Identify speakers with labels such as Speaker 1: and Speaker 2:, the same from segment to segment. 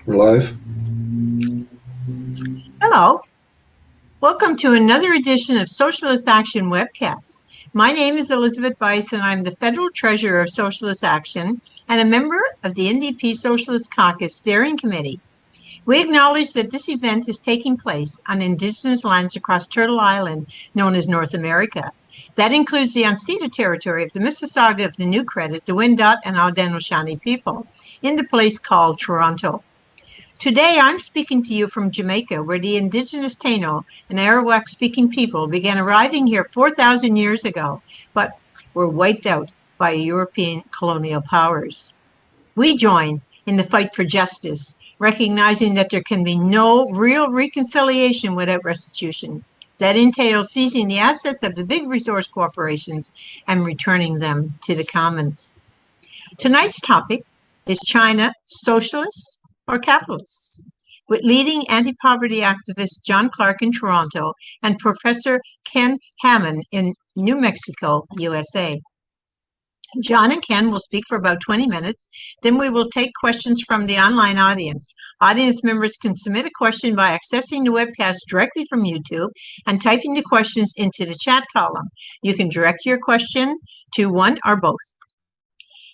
Speaker 1: We're live.
Speaker 2: Hello, welcome to another edition of Socialist Action webcasts. My name is Elizabeth Bice and I'm the Federal Treasurer of Socialist Action and a member of the NDP Socialist Caucus Steering Committee. We acknowledge that this event is taking place on Indigenous lands across Turtle Island, known as North America. That includes the unceded territory of the Mississauga of the New Credit, the Wendat and Haudenosaunee people, in the place called Toronto. Today, I'm speaking to you from Jamaica, where the indigenous Taino and Arawak-speaking people began arriving here 4,000 years ago, but were wiped out by European colonial powers. We join in the fight for justice, recognizing that there can be no real reconciliation without restitution. That entails seizing the assets of the big resource corporations and returning them to the commons. Tonight's topic is China socialist or capitalists, with leading anti-poverty activist John Clarke in Toronto and Professor Ken Hammond in New Mexico, USA. John and Ken will speak for about 20 minutes. Then we will take questions from the online audience. Audience members can submit a question by accessing the webcast directly from YouTube and typing the questions into the chat column. You can direct your question to one or both.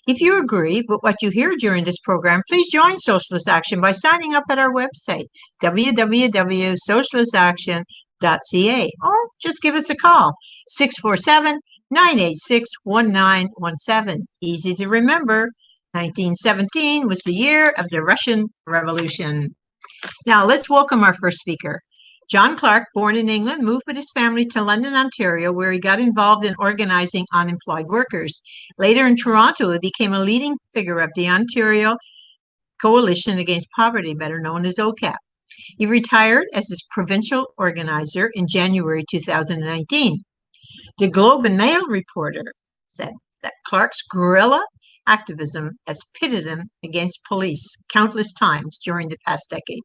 Speaker 2: If you agree with what you hear during this program, please join Socialist Action by signing up at our website, www.socialistaction.ca, or just give us a call, 647-986-1917. Easy to remember, 1917 was the year of the Russian Revolution. Now, let's welcome our first speaker. John Clarke, born in England, moved with his family to London, Ontario, where he got involved in organizing unemployed workers. Later in Toronto, he became a leading figure of the Ontario Coalition Against Poverty, better known as OCAP. He retired as his provincial organizer in January 2019. The Globe and Mail reporter said that Clarke's guerrilla activism has pitted him against police countless times during the past decade.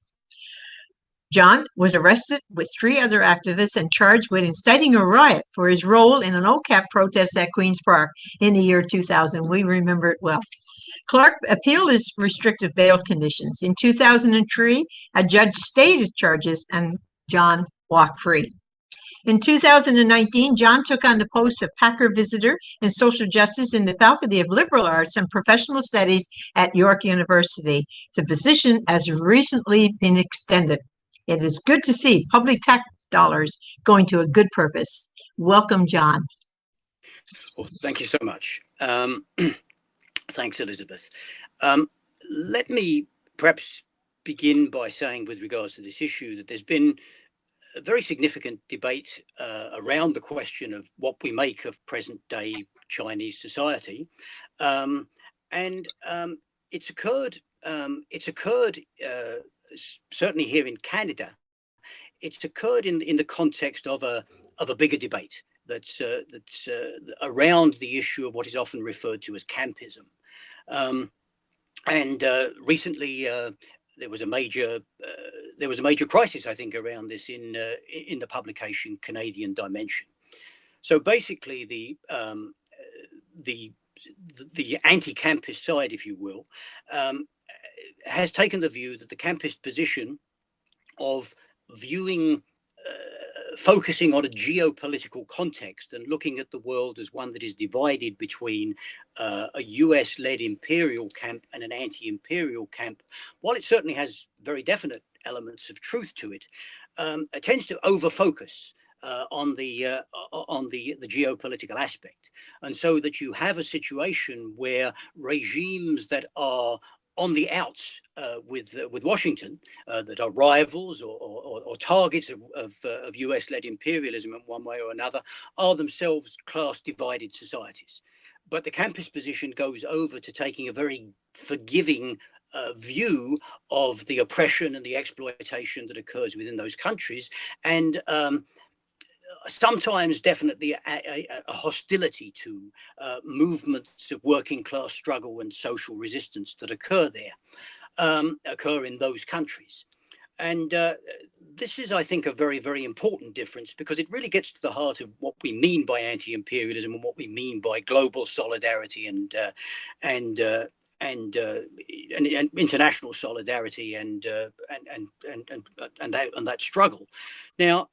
Speaker 2: John was arrested with 3 other activists and charged with inciting a riot for his role in an OCAP protest at Queen's Park in the year 2000. We remember it well. Clarke appealed his restrictive bail conditions. In 2003, a judge stayed his charges and John walked free. In 2019, John took on the post of Packer Visitor in Social Justice in the Faculty of Liberal Arts and Professional Studies at York University. The position has recently been extended. It is good to see public tax dollars going to a good purpose. Welcome, John.
Speaker 3: Well, thank you so much. Thanks, Elizabeth. Let me perhaps begin by saying, with regards to this issue, that there's been a very significant debate around the question of what we make of present-day Chinese society, and it's occurred. Certainly here in Canada, it's occurred in the context of a bigger debate that's around the issue of what is often referred to as campism. Recently, there was a major crisis, I think, around this in the publication Canadian Dimension. So basically, the anti-campist side, if you will, has taken the view that the campist position of viewing, focusing on a geopolitical context and looking at the world as one that is divided between a US-led imperial camp and an anti-imperial camp, while it certainly has very definite elements of truth to it, it tends to over-focus on the geopolitical aspect, and so that you have a situation where regimes that are on the outs with Washington, that are rivals or targets of US-led imperialism in one way or another, are themselves class-divided societies. But the campus position goes over to taking a very forgiving view of the oppression and the exploitation that occurs within those countries, and sometimes definitely a hostility to movements of working class struggle and social resistance that occur in those countries. And this is, I think, a very, very important difference, because it really gets to the heart of what we mean by anti-imperialism and what we mean by global solidarity and and international solidarity and that struggle. Now,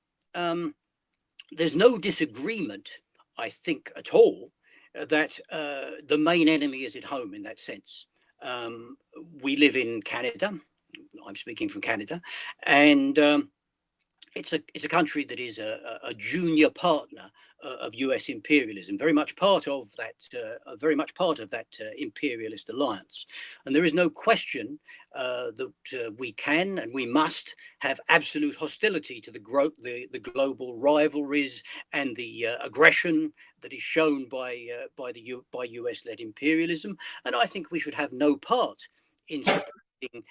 Speaker 3: there's no disagreement, I think, at all that the main enemy is at home in that sense. We live in Canada. I'm speaking from Canada, and it's a country that is a junior partner of U.S. imperialism, very much part of that imperialist alliance. And there is no question that we can and we must have absolute hostility to the global rivalries and the aggression that is shown by U.S.-led imperialism. And I think we should have no part in supporting.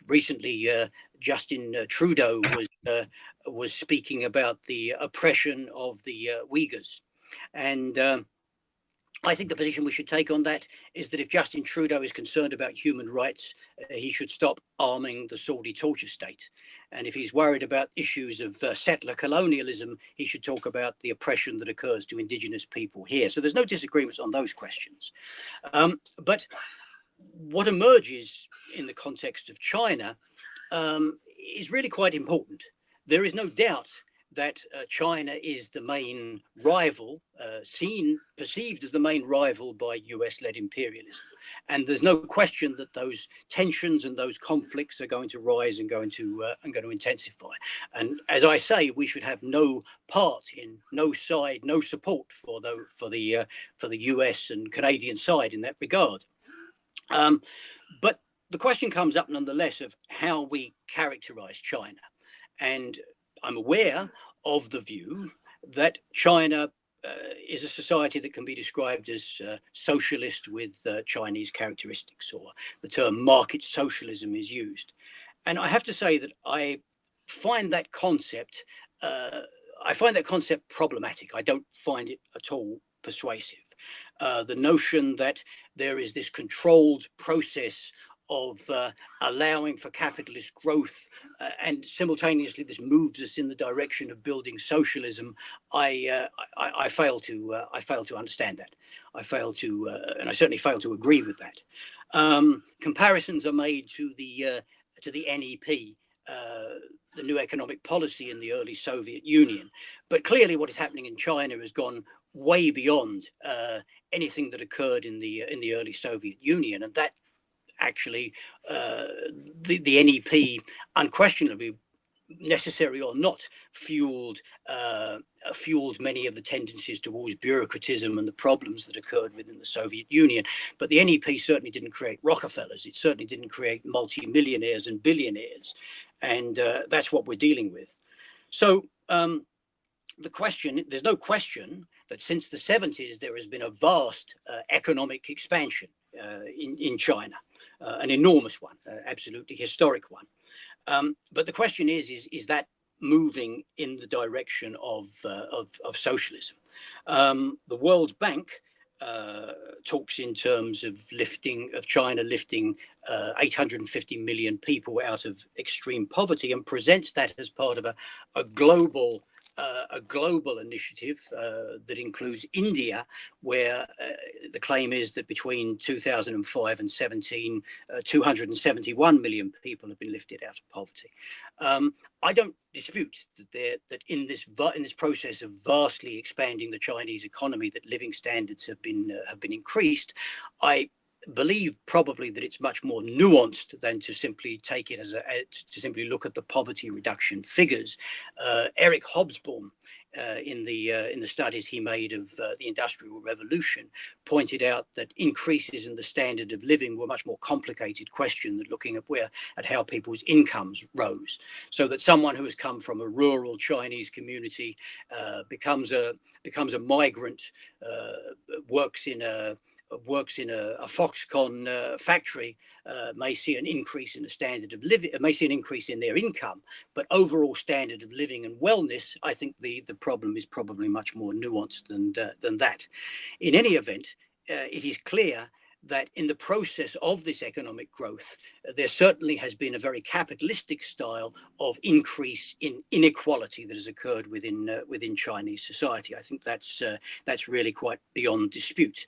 Speaker 3: Recently Justin Trudeau was speaking about the oppression of the Uyghurs, and I think the position we should take on that is that if Justin Trudeau is concerned about human rights, he should stop arming the Saudi torture state. And if he's worried about issues of settler colonialism, he should talk about the oppression that occurs to indigenous people here. So there's no disagreements on those questions. But what emerges in the context of China is really quite important. There is no doubt that China is the main rival, perceived as the main rival by US-led imperialism. And there's no question that those tensions and those conflicts are going to rise and going to intensify. And as I say, we should have no part in, no side, no support for the US and Canadian side in that regard. But the question comes up nonetheless of how we characterize China. And I'm aware of the view that China is a society that can be described as socialist with Chinese characteristics, or the term market socialism is used. And I have to say that I find that concept problematic. I don't find it at all persuasive. The notion that there is this controlled process of allowing for capitalist growth and simultaneously this moves us in the direction of building socialism, I fail to understand that. And I certainly fail to agree with that. Comparisons are made to the NEP, the new economic policy in the early Soviet Union, but clearly what is happening in China has gone way beyond anything that occurred in the early Soviet Union, and that actually the NEP, unquestionably, necessary or not, fueled many of the tendencies towards bureaucratism and the problems that occurred within the Soviet Union. But the NEP certainly didn't create Rockefellers. It certainly didn't create multimillionaires and billionaires, and that's what we're dealing with. So there's no question that since the 70s there has been a vast economic expansion in China. An enormous one, absolutely historic one. But the question is that moving in the direction of socialism? The World Bank talks in terms of China lifting 850 million people out of extreme poverty, and presents that as part of a global initiative that includes India, where the claim is that between 2005 and 17, 271 million people have been lifted out of poverty. I don't dispute that in this process of vastly expanding the Chinese economy, that living standards have been increased. I believe probably that it's much more nuanced than to simply take it to simply look at the poverty reduction figures. Eric Hobsbawm, in the studies he made of the Industrial Revolution, pointed out that increases in the standard of living were a much more complicated question than looking at how people's incomes rose. So that someone who has come from a rural Chinese community becomes a migrant, works in a Foxconn factory, may see an increase in the standard of living, may see an increase in their income, but overall standard of living and wellness, I think the problem is probably much more nuanced than that. In any event, it is clear that in the process of this economic growth, there certainly has been a very capitalistic style of increase in inequality that has occurred within Chinese society. I think that's really quite beyond dispute.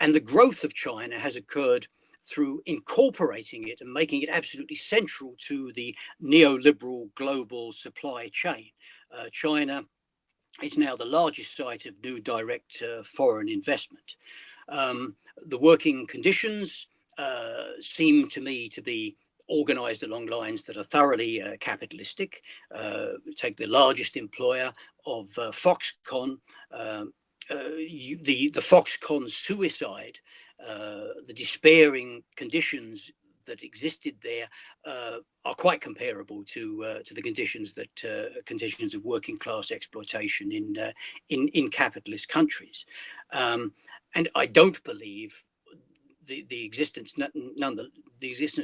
Speaker 3: And the growth of China has occurred through incorporating it and making it absolutely central to the neoliberal global supply chain. China is now the largest site of new direct foreign investment. The working conditions seem to me to be organized along lines that are thoroughly capitalistic. Take the largest employer of Foxconn, the Foxconn suicide, the despairing conditions that existed there are quite comparable to the conditions conditions of working class exploitation in capitalist countries, and I don't believe the existence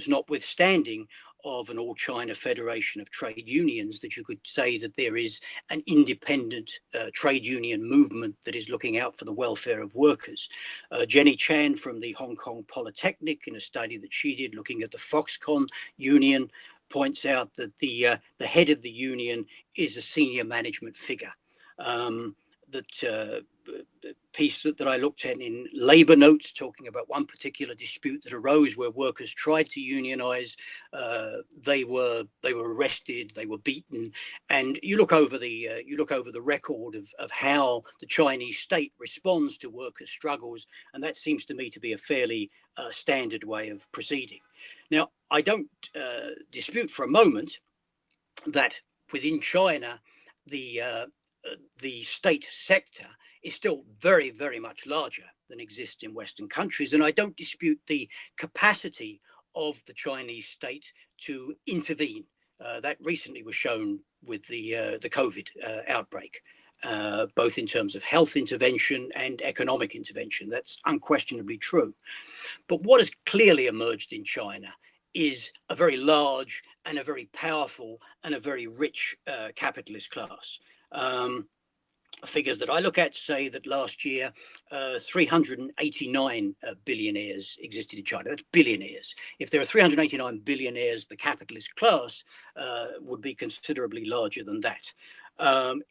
Speaker 3: notwithstanding of an all China Federation of Trade Unions, that you could say that there is an independent trade union movement that is looking out for the welfare of workers. Jenny Chan from the Hong Kong Polytechnic, in a study that she did looking at the Foxconn union, points out that the head of the union is a senior management figure. That piece that I looked at in labor notes, talking about one particular dispute that arose where workers tried to unionize, they were arrested, they were beaten, and you look over the record of how the Chinese state responds to workers' struggles, and that seems to me to be a fairly standard way of proceeding. Now, I don't dispute for a moment that within China, the state sector is still very, very much larger than exists in Western countries. And I don't dispute the capacity of the Chinese state to intervene. That recently was shown with the COVID outbreak, both in terms of health intervention and economic intervention. That's unquestionably true. But what has clearly emerged in China is a very large and a very powerful and a very rich capitalist class. Figures that I look at say that last year 389 billionaires existed in China. That's billionaires. If there are 389 billionaires, the capitalist class would be considerably larger than that.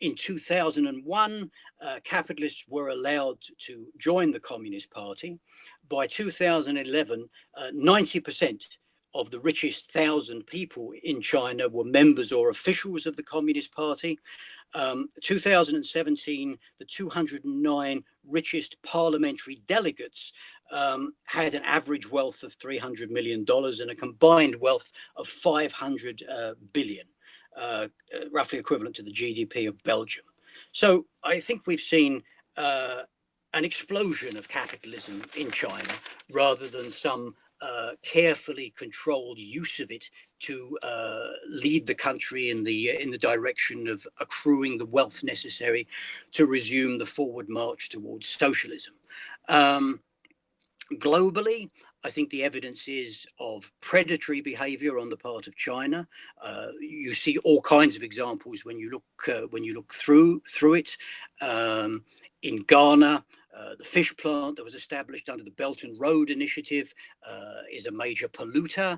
Speaker 3: In 2001, capitalists were allowed to join the Communist Party. By 2011, 90% of the richest 1,000 people in China were members or officials of the Communist Party. 2017, the 209 richest parliamentary delegates had an average wealth of $300 million and a combined wealth of 500 billion, roughly equivalent to the GDP of Belgium. So I think we've seen an explosion of capitalism in China rather than some carefully controlled use of it to lead the country in the direction of accruing the wealth necessary to resume the forward march towards socialism. Globally, I think the evidence is of predatory behavior on the part of China. You see all kinds of examples when you look through it. In Ghana, the fish plant that was established under the Belt and Road Initiative is a major polluter.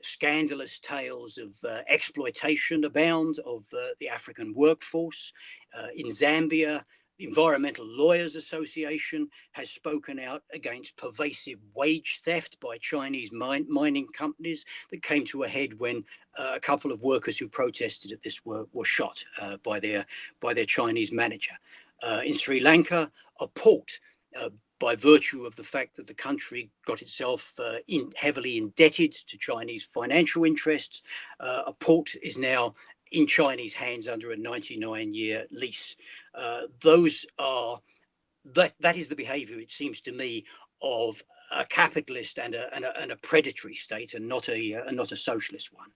Speaker 3: Scandalous tales of exploitation abound of the African workforce. In Zambia, the Environmental Lawyers Association has spoken out against pervasive wage theft by Chinese mining companies that came to a head when a couple of workers who protested at this were shot by their Chinese manager. In Sri Lanka, a port, by virtue of the fact that the country got itself heavily indebted to Chinese financial interests, a port is now in Chinese hands under a 99-year lease. That is the behavior, it seems to me, of a capitalist and a predatory state, and not a socialist one.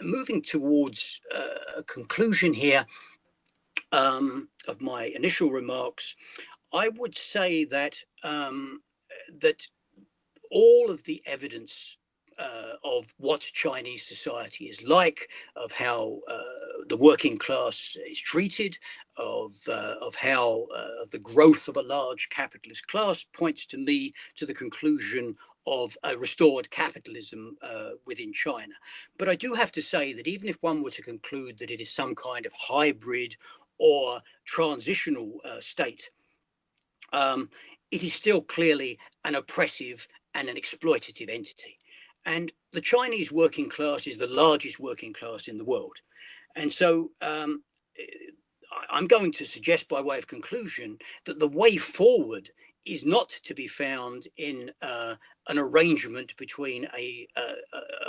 Speaker 3: Moving towards a conclusion here of my initial remarks, I would say that that all of the evidence of what Chinese society is like, of how the working class is treated, of how of the growth of a large capitalist class, points to me to the conclusion of a restored capitalism within China. But I do have to say that even if one were to conclude that it is some kind of hybrid or transitional state, it is still clearly an oppressive and an exploitative entity. And the Chinese working class is the largest working class in the world. And so I'm going to suggest by way of conclusion that the way forward is not to be found in an arrangement between a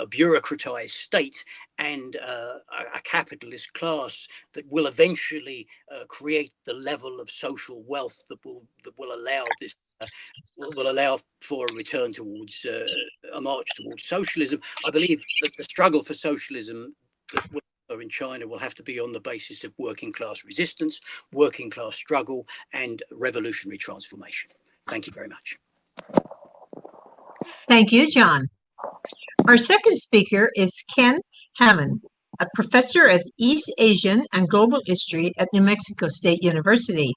Speaker 3: bureaucratized state and a capitalist class that will eventually create the level of social wealth that will allow this will allow for a return towards a march towards socialism. I believe that the struggle for socialism that will occur in China will have to be on the basis of working class resistance, working class struggle, and revolutionary transformation. Thank you very much.
Speaker 2: Thank you, John. Our second speaker is Ken Hammond, a professor of East Asian and Global History at New Mexico State University.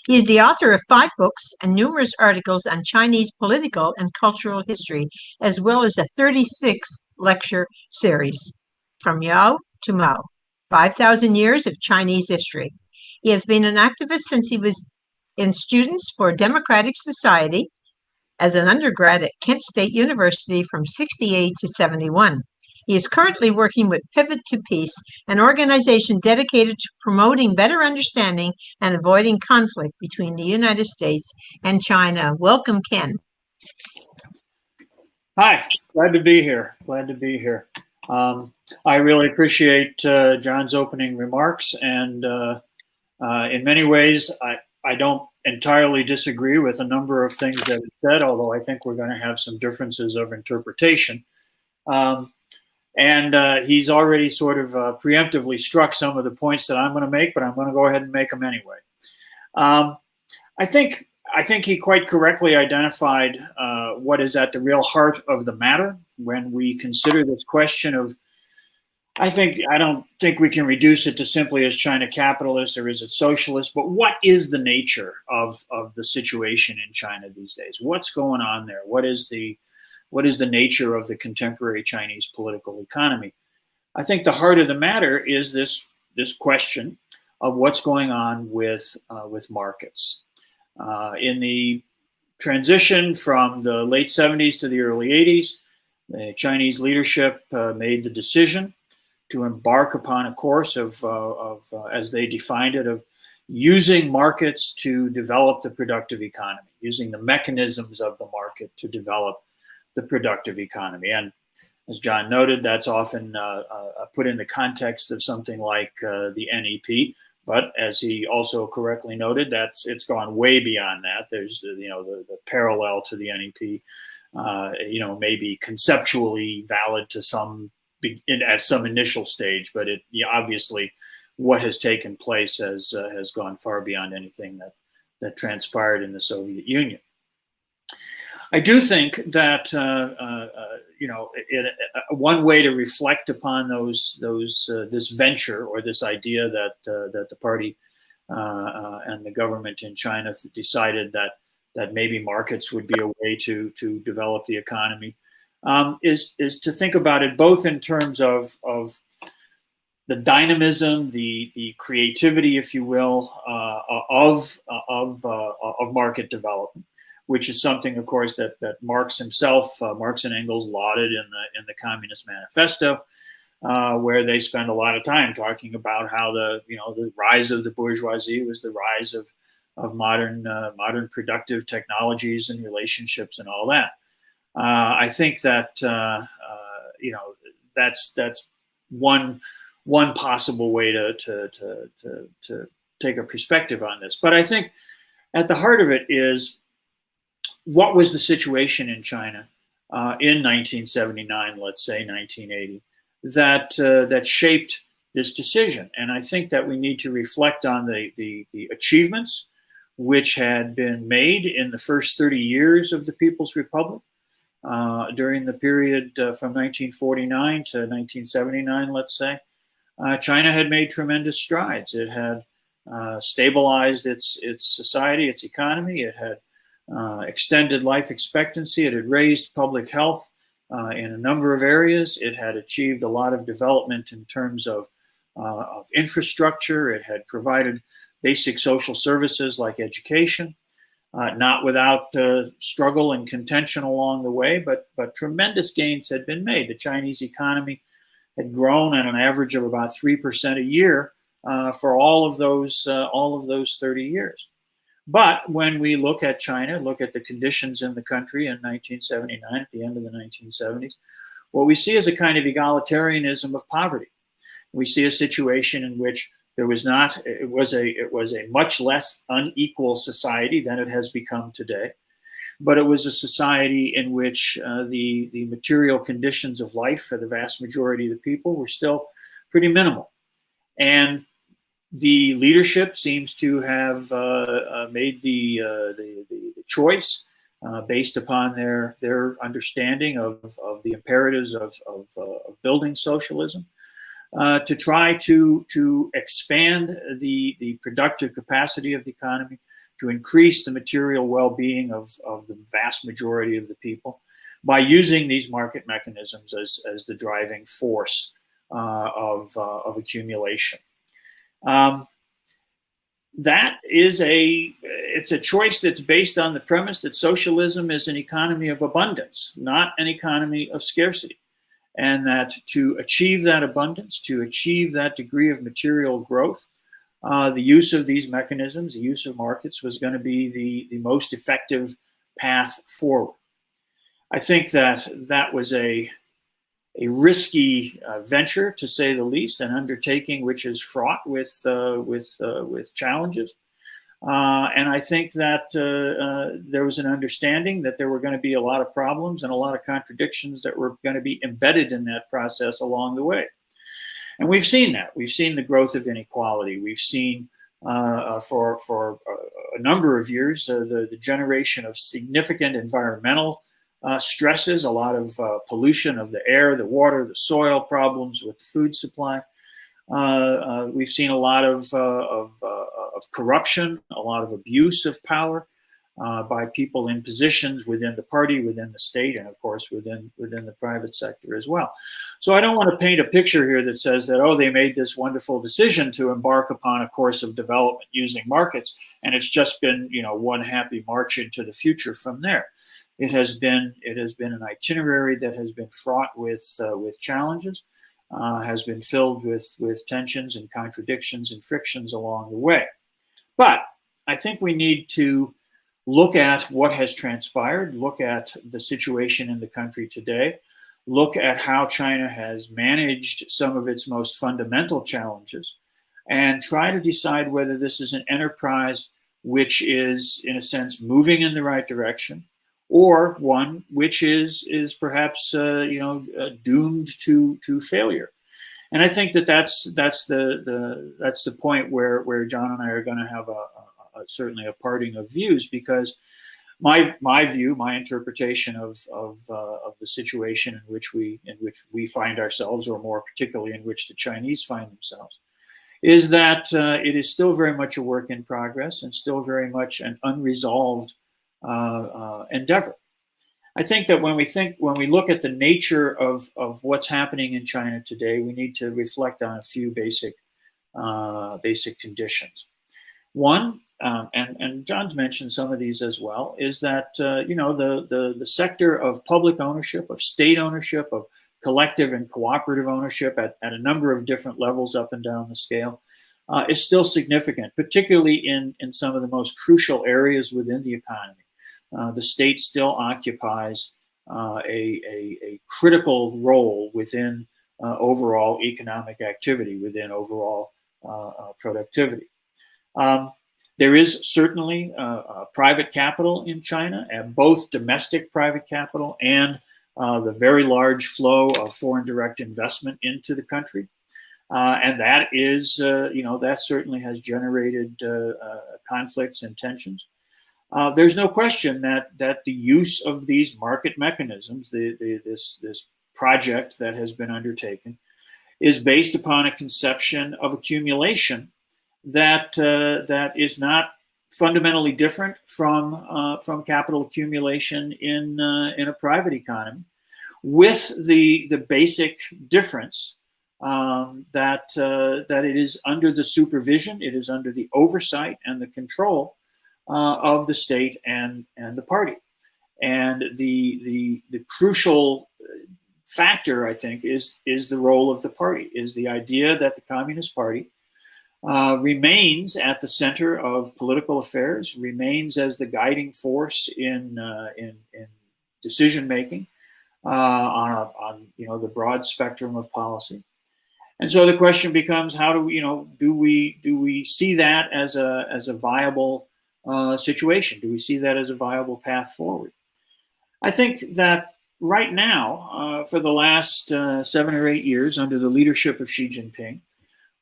Speaker 2: He is the author of 5 books and numerous articles on Chinese political and cultural history, as well as a 36-lecture series, From Yao to Mao, 5,000 Years of Chinese History. He has been an activist since he was in Students for Democratic Society as an undergrad at Kent State University from 68 to 71. He is currently working with Pivot to Peace, an organization dedicated to promoting better understanding and avoiding conflict between the United States and China. Welcome, Ken.
Speaker 1: Hi, glad to be here. I really appreciate John's opening remarks, and in many ways, I don't entirely disagree with a number of things that he said, although I think we're going to have some differences of interpretation. And he's already sort of preemptively struck some of the points that I'm going to make, but I'm going to go ahead and make them anyway. I think he quite correctly identified what is at the real heart of the matter when we consider this question of, I don't think we can reduce it to simply is China capitalist or is it socialist, but what is the nature of the situation in China these days? What's going on there? What is the nature of the contemporary Chinese political economy? I think the heart of the matter is this question of what's going on with markets. In the transition from the late 70s to the early 80s, the Chinese leadership made the decision to embark upon a course of as they defined it, of using markets to develop the productive economy, using the mechanisms of the market to develop the productive economy. And as John noted, that's often put in the context of something like the NEP. But as he also correctly noted, it's gone way beyond that. There's the parallel to the NEP, may be conceptually valid to at some initial stage, but obviously what has taken place has gone far beyond anything that transpired in the Soviet Union. I do think that one way to reflect upon this venture or this idea that the party and the government in China decided that maybe markets would be a way to develop the economy is to think about it both in terms of the dynamism, the creativity, if you will, of market development, which is something, of course, that Marx himself, Marx and Engels, lauded in the Communist Manifesto, where they spend a lot of time talking about how the rise of the bourgeoisie was the rise of modern productive technologies and relationships and all that. I think that that's one possible way to take a perspective on this. But I think at the heart of it is, what was the situation in China in 1979, let's say 1980, that shaped this decision? And I think that we need to reflect on the achievements which had been made in the first 30 years of the People's Republic. During the period from 1949 to 1979, let's say, China had made tremendous strides. It had stabilized its society, its economy. It had extended life expectancy. It had raised public health in a number of areas. It had achieved a lot of development in terms of infrastructure. It had provided basic social services like education. not without struggle and contention along the way, but tremendous gains had been made. The Chinese economy had grown at an average of about 3% a year for all of those 30 years. But when we look at China, look at the conditions in the country in 1979, at the end of the 1970s, what we see is a kind of egalitarianism of poverty. We see a situation in which there was not, it was a much less unequal society than it has become today. But it was a society in which the material conditions of life for the vast majority of the people were still pretty minimal. And the leadership seems to have made the choice based upon their understanding of the imperatives of building socialism to try to expand the productive capacity of the economy, to increase the material well-being of the vast majority of the people by using these market mechanisms as the driving force of accumulation. That is it's a choice that's based on the premise that socialism is an economy of abundance, not an economy of scarcity. And that to achieve that abundance, to achieve that degree of material growth, the use of these mechanisms, the use of markets was going to be the most effective path forward. I think that was a risky venture, to say the least, an undertaking which is fraught with challenges. And I think that there was an understanding that there were going to be a lot of problems and a lot of contradictions that were going to be embedded in that process along the way. And we've seen that. We've seen the growth of inequality. We've seen for a number of years the generation of significant environmental stresses, a lot of pollution of the air, the water, the soil, problems with the food supply. We've seen a lot of corruption, a lot of abuse of power by people in positions within the party, within the state, and of course within the private sector as well. So I don't want to paint a picture here that says that, oh, they made this wonderful decision to embark upon a course of development using markets, and it's just been, one happy march into the future from there. It has been an itinerary that has been fraught with challenges, has been filled with tensions and contradictions and frictions along the way. But I think we need to look at what has transpired, look at the situation in the country today, look at how China has managed some of its most fundamental challenges, and try to decide whether this is an enterprise which is, in a sense, moving in the right direction, or one which is perhaps doomed to failure. And I think that's the point where John and I are going to have certainly a parting of views, because my view, my interpretation of the situation in which we find ourselves, or more particularly in which the Chinese find themselves, is that it is still very much a work in progress and still very much an unresolved endeavor. I think that when we look at the nature of what's happening in China today, we need to reflect on a few basic conditions. One, and John's mentioned some of these as well, is that the sector of public ownership, of state ownership, of collective and cooperative ownership at a number of different levels up and down the scale is still significant, particularly in some of the most crucial areas within the economy. The state still occupies a critical role within overall economic activity, within overall productivity. There is certainly private capital in China, and both domestic private capital and the very large flow of foreign direct investment into the country. And that is, that certainly has generated conflicts and tensions. There's no question that the use of these market mechanisms, this project that has been undertaken, is based upon a conception of accumulation that is not fundamentally different from capital accumulation in a private economy, with the basic difference that it is under the supervision, it is under the oversight and the control of the state and the party. And the crucial factor, I think, is the role of the party, is the idea that the Communist Party remains at the center of political affairs, remains as the guiding force in decision making on the broad spectrum of policy. And so the question becomes, how do we see that as a viable situation? Do we see that as a viable path forward? I think that right now, for the last 7 or 8 years, under the leadership of Xi Jinping,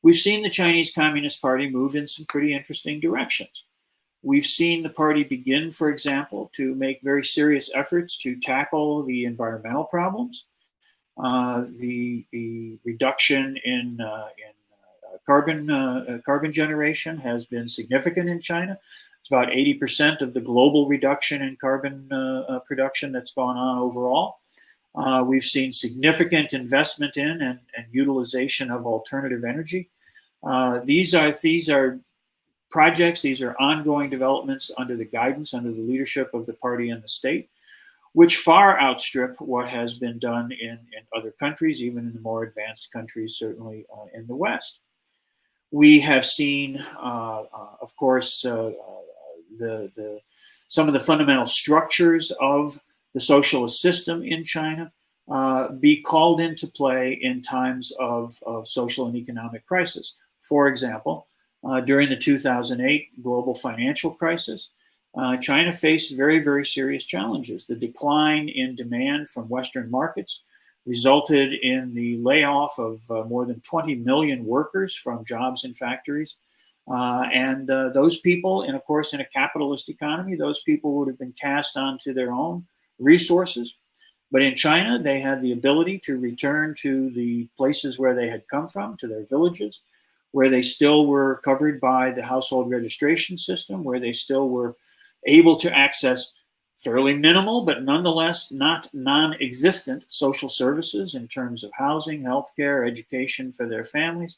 Speaker 1: we've seen the Chinese Communist Party move in some pretty interesting directions. We've seen the party begin, for example, to make very serious efforts to tackle the environmental problems. The reduction in carbon generation has been significant in China. It's about 80% of the global reduction in carbon production that's gone on overall. We've seen significant investment in and utilization of alternative energy. These are projects, these are ongoing developments under the guidance, under the leadership of the party and the state, which far outstrip what has been done in other countries, even in the more advanced countries, certainly in the West. We have seen, of course, some of the fundamental structures of the socialist system in China be called into play in times of social and economic crisis. For example, during the 2008 global financial crisis, China faced very, very serious challenges. The decline in demand from Western markets resulted in the layoff of more than 20 million workers from jobs in factories. And those people, and of course, in a capitalist economy, those people would have been cast onto their own resources. But in China, they had the ability to return to the places where they had come from, to their villages, where they still were covered by the household registration system, where they still were able to access fairly minimal, but nonetheless not non-existent social services in terms of housing, healthcare, education for their families.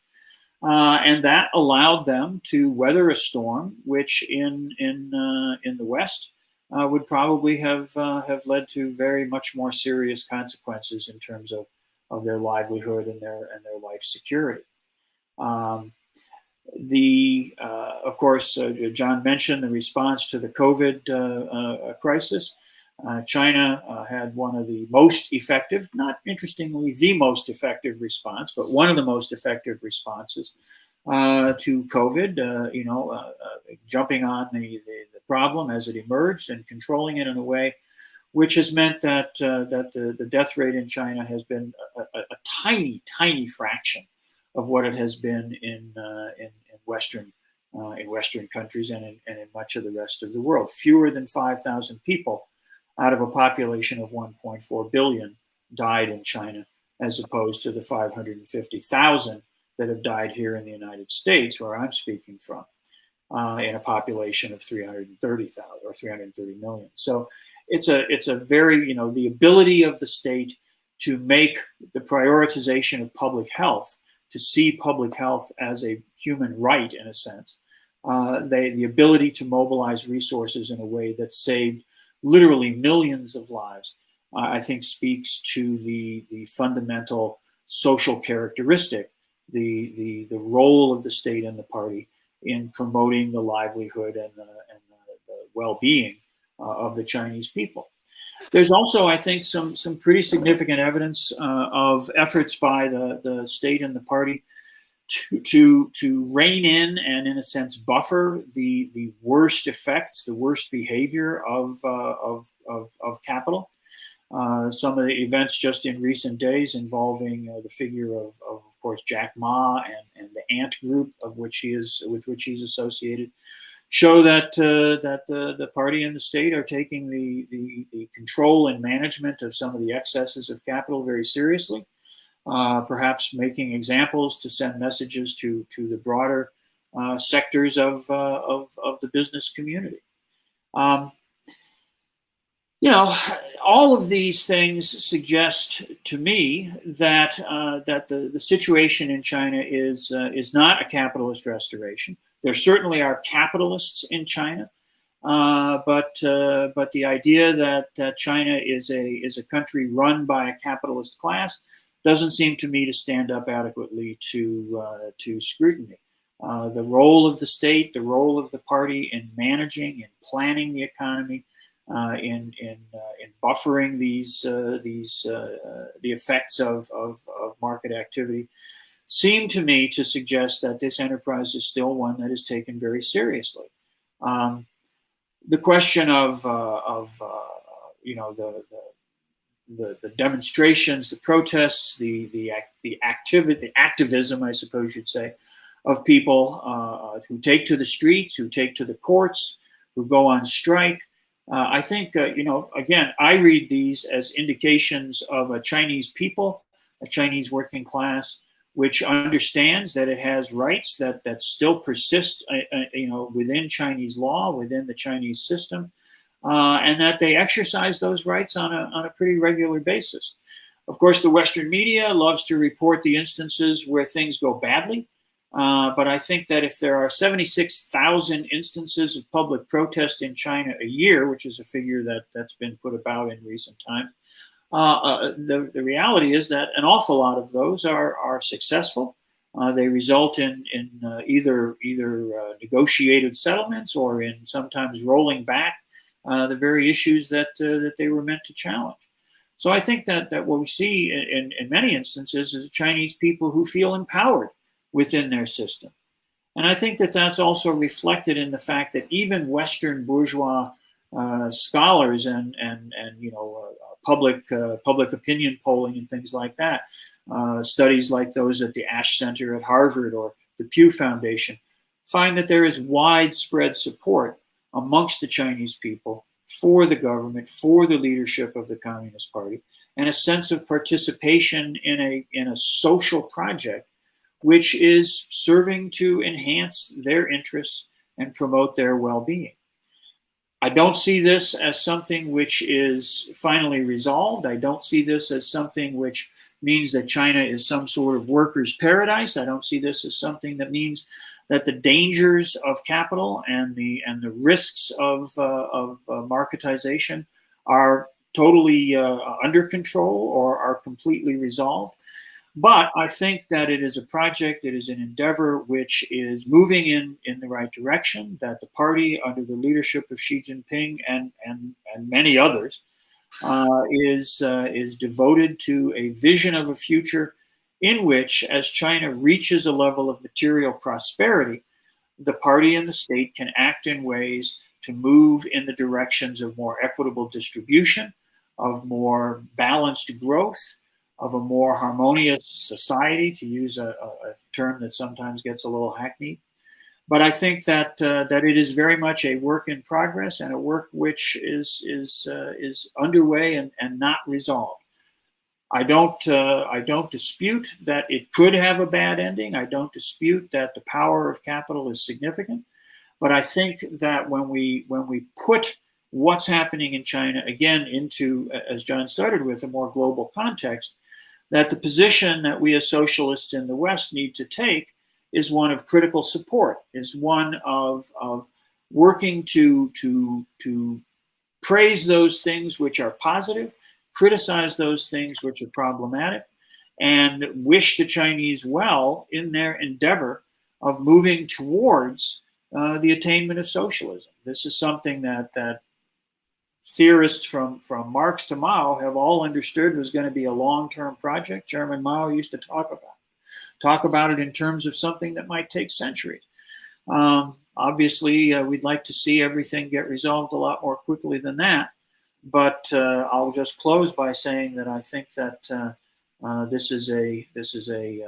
Speaker 1: And that allowed them to weather a storm, which in the West would probably have led to very much more serious consequences in terms of their livelihood and their life security. Of course, John mentioned the response to the COVID crisis. China had one of the most effective, not interestingly the most effective response, but one of the most effective responses to COVID, jumping on the problem as it emerged and controlling it in a way which has meant that the death rate in China has been a tiny, tiny fraction of what it has been in Western countries and in much of the rest of the world. Fewer than 5,000 people out of a population of 1.4 billion died in China, as opposed to the 550,000 that have died here in the United States, where I'm speaking from, in a population of 330,000 or 330 million. So it's a very, the ability of the state to make the prioritization of public health, to see public health as a human right in a sense, the ability to mobilize resources in a way that saved literally millions of lives, I think speaks to the fundamental social characteristic, the role of the state and the party in promoting the livelihood and the well-being of the Chinese people. There's also, I think, some pretty significant evidence of efforts by the state and the party to rein in and, in a sense, buffer the worst effects, the worst behavior of capital. Some of the events just in recent days involving the figure of course, Jack Ma and the Ant Group with which he's associated, show that the party and the state are taking the control and management of some of the excesses of capital very seriously. Perhaps making examples to send messages to the broader sectors of the business community. All of these things suggest to me that the situation in China is not a capitalist restoration. There certainly are capitalists in China, but the idea that China is a country run by a capitalist class doesn't seem to me to stand up adequately to scrutiny. The role of the state, the role of the party in managing and planning the economy, in buffering the effects of market activity, seem to me to suggest that this enterprise is still one that is taken very seriously. The question of the demonstrations, the protests, the activism, I suppose you'd say, of people who take to the streets, who take to the courts, who go on strike. I think, again, I read these as indications of a Chinese people, a Chinese working class, which understands that it has rights that still persist, within Chinese law, within the Chinese system, and that they exercise those rights on a pretty regular basis. Of course, the Western media loves to report the instances where things go badly. But I think that if there are 76,000 instances of public protest in China a year, which is a figure that's been put about in recent times, the reality is that an awful lot of those are successful. They result in either negotiated settlements or in sometimes rolling back the very issues that they were meant to challenge. So I think that what we see in many instances is Chinese people who feel empowered within their system. And I think that that's also reflected in the fact that even Western bourgeois scholars and public opinion polling and things like that, studies like those at the Ash Center at Harvard or the Pew Foundation, find that there is widespread support amongst the Chinese people for the government, for the leadership of the Communist Party, and a sense of participation in a social project which is serving to enhance their interests and promote their well-being. I don't see this as something which is finally resolved. I don't see this as something which means that China is some sort of workers' paradise. I don't see this as something that means that the dangers of capital and the risks of marketization are totally under control or are completely resolved. But I think that it is a project, it is an endeavor which is moving in the right direction, that the party under the leadership of Xi Jinping and many others is devoted to a vision of a future in which, as China reaches a level of material prosperity, the party and the state can act in ways to move in the directions of more equitable distribution, of more balanced growth, of a more harmonious society, to use a term that sometimes gets a little hackneyed. But I think that it is very much a work in progress and a work which is underway and not resolved. I don't dispute that it could have a bad ending. I don't dispute that the power of capital is significant. But I think that when we put what's happening in China again into, as John started with, a more global context, that the position that we as socialists in the West need to take is one of critical support, is one of working to praise those things which are positive, criticize those things which are problematic, and wish the Chinese well in their endeavor of moving towards the attainment of socialism. This is something that theorists from Marx to Mao have all understood was going to be a long-term project. Chairman Mao used to talk about it in terms of something that might take centuries. Obviously, we'd like to see everything get resolved a lot more quickly than that. But I'll just close by saying that I think that this is a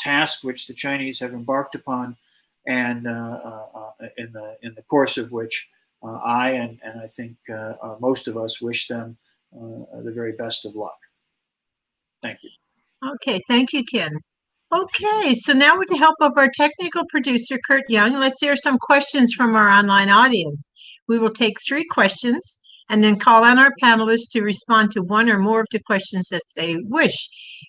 Speaker 1: task which the Chinese have embarked upon, and in the course of which I and I think most of us wish them the very best of luck. Thank you.
Speaker 2: Okay, thank you, Ken. Okay, so now with the help of our technical producer, Kurt Young, let's hear some questions from our online audience. We will take 3 questions and then call on our panelists to respond to one or more of the questions that they wish.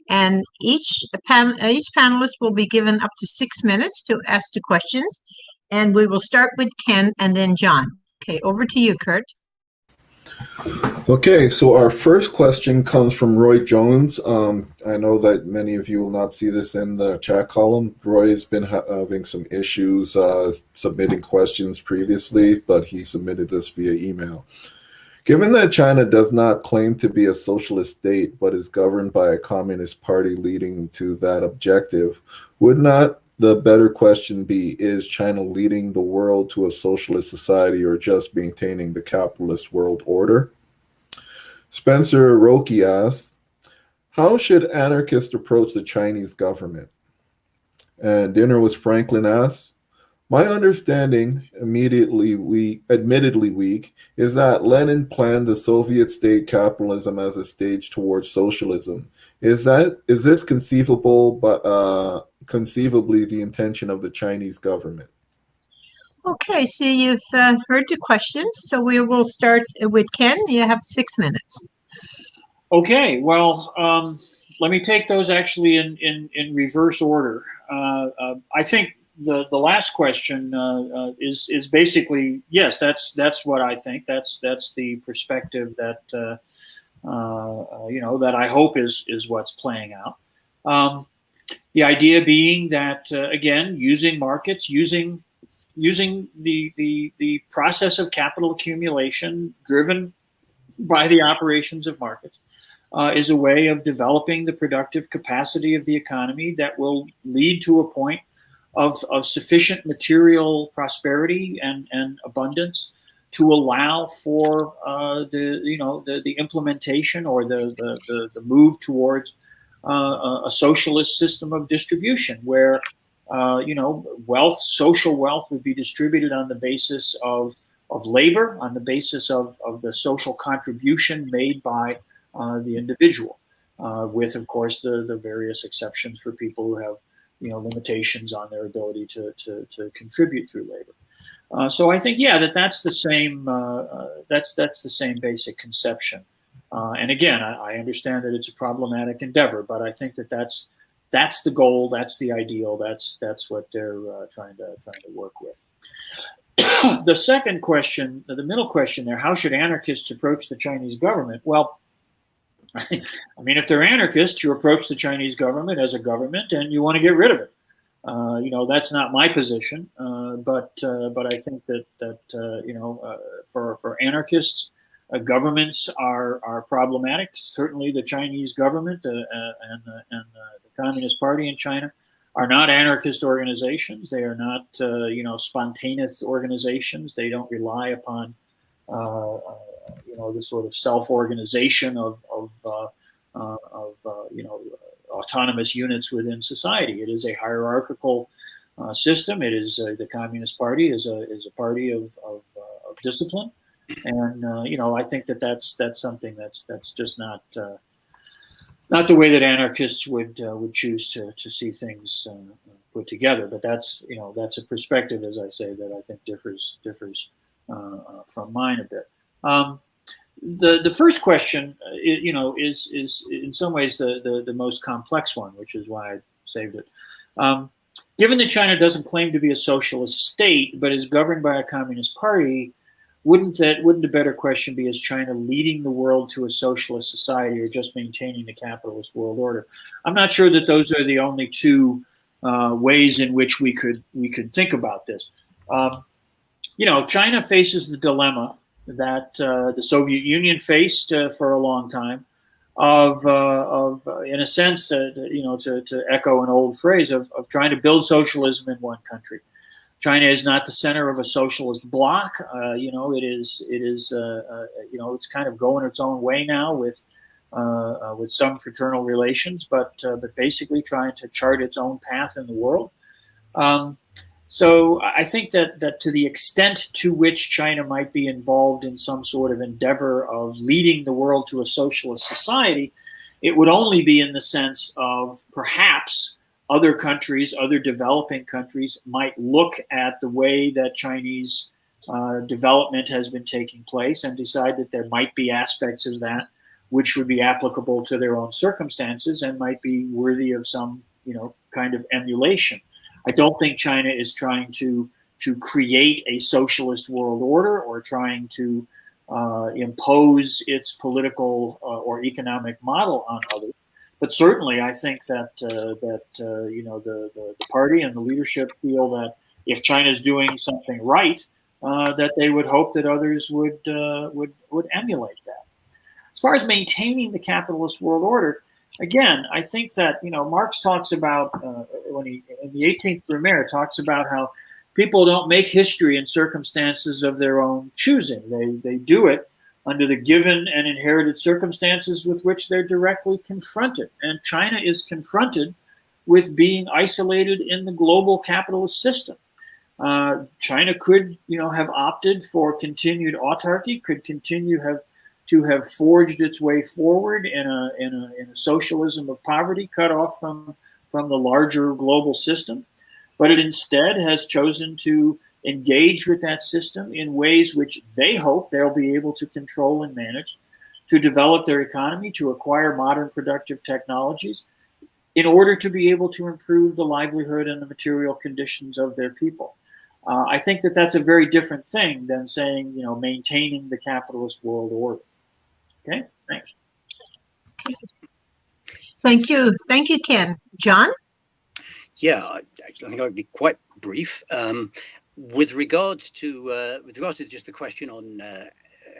Speaker 2: And each panelist will be given up to 6 minutes to ask the questions. And we will start with Ken and then John. Okay, over to you, Kurt.
Speaker 4: Okay, so our first question comes from Roy Jones. I know that many of you will not see this in the chat column. Roy has been having some issues submitting questions previously, but he submitted this via email. Given that China does not claim to be a socialist state, but is governed by a communist party leading to that objective, would not the better question be, is China leading the world to a socialist society or just maintaining the capitalist world order? Spencer Roki asks, how should anarchists approach the Chinese government? And Dinner with Franklin asks, my understanding, admittedly weak, is that Lenin planned the Soviet state capitalism as a stage towards socialism. Is this conceivable, but conceivably the intention of the Chinese government?
Speaker 2: Okay, so you've heard the questions. So we will start with Ken. You have 6 minutes.
Speaker 1: Okay, well, let me take those actually in reverse order. I think the last question is basically, yes, that's what I think. That's the perspective that that I hope is what's playing out. The idea being that again, using markets, using the process of capital accumulation driven by the operations of markets is a way of developing the productive capacity of the economy that will lead to a point of sufficient material prosperity and abundance to allow for the implementation or the move towards a socialist system of distribution where social wealth would be distributed on the basis of labor, on the basis of the social contribution made by the individual, with of course the various exceptions for people who have limitations on their ability to contribute through labor. So I think that's the same that's the same basic conception. And again, I understand that it's a problematic endeavor, but I think that's the goal, that's the ideal, that's what they're trying to work with. The second question, the middle question there, how should anarchists approach the Chinese government? Well, I mean, if they're anarchists, you approach the Chinese government as a government and you want to get rid of it. That's not my position, but I think that for anarchists, governments are problematic. Certainly, the Chinese government and the Communist Party in China are not anarchist organizations. They are not spontaneous organizations. They don't rely upon the sort of self-organization of autonomous units within society. It is a hierarchical system. It is the Communist Party is a party of discipline, and I think that's something that's just not the way that anarchists would choose to see things put together. But that's a perspective, as I say, that I think differs from mine a bit. The first question, is in some ways the most complex one, which is why I saved it. Given that China doesn't claim to be a socialist state, but is governed by a communist party, wouldn't a better question be, is China leading the world to a socialist society or just maintaining the capitalist world order? I'm not sure that those are the only two ways in which we could think about this. China faces the dilemma that the Soviet Union faced for a long time, of in a sense, to echo an old phrase of trying to build socialism in one country. China is not the center of a socialist bloc. It is it's kind of going its own way now with some fraternal relations, but basically trying to chart its own path in the world. So I think that to the extent to which China might be involved in some sort of endeavor of leading the world to a socialist society, it would only be in the sense of perhaps other countries, other developing countries, might look at the way that Chinese development has been taking place and decide that there might be aspects of that which would be applicable to their own circumstances and might be worthy of some kind of emulation. I don't think China is trying to create a socialist world order or trying to impose its political or economic model on others. But certainly, I think that the party and the leadership feel that if China's doing something right, that they would hope that others would emulate that. As far as maintaining the capitalist world order, again, I think that Marx talks about when he in the 18th Brumaire talks about how people don't make history in circumstances of their own choosing. They do it under the given and inherited circumstances with which they're directly confronted. And China is confronted with being isolated in the global capitalist system. China could, have opted for continued autarky, could continue to have forged its way forward in a socialism of poverty, cut off from the larger global system. But it instead has chosen to engage with that system in ways which they hope they'll be able to control and manage, to develop their economy, to acquire modern productive technologies, in order to be able to improve the livelihood and the material conditions of their people. I think that that's a very different thing than saying, maintaining the capitalist world order. Okay, thanks.
Speaker 2: Thank you. Thank you, Ken. John?
Speaker 3: Yeah, I think I would be quite brief. With regards to just the question on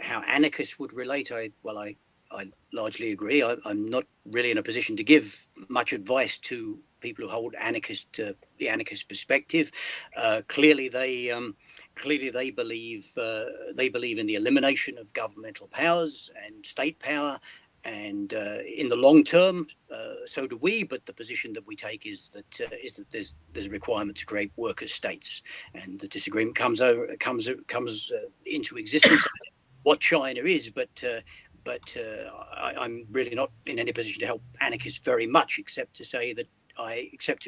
Speaker 3: how anarchists would relate, I largely agree. I'm not really in a position to give much advice to people who hold the anarchist perspective. Clearly, they believe in the elimination of governmental powers and state power. And in the long term, so do we. But the position that we take is that there's a requirement to create worker states, and the disagreement comes into existence. What China is, but I'm really not in any position to help anarchists very much, except to say that I accept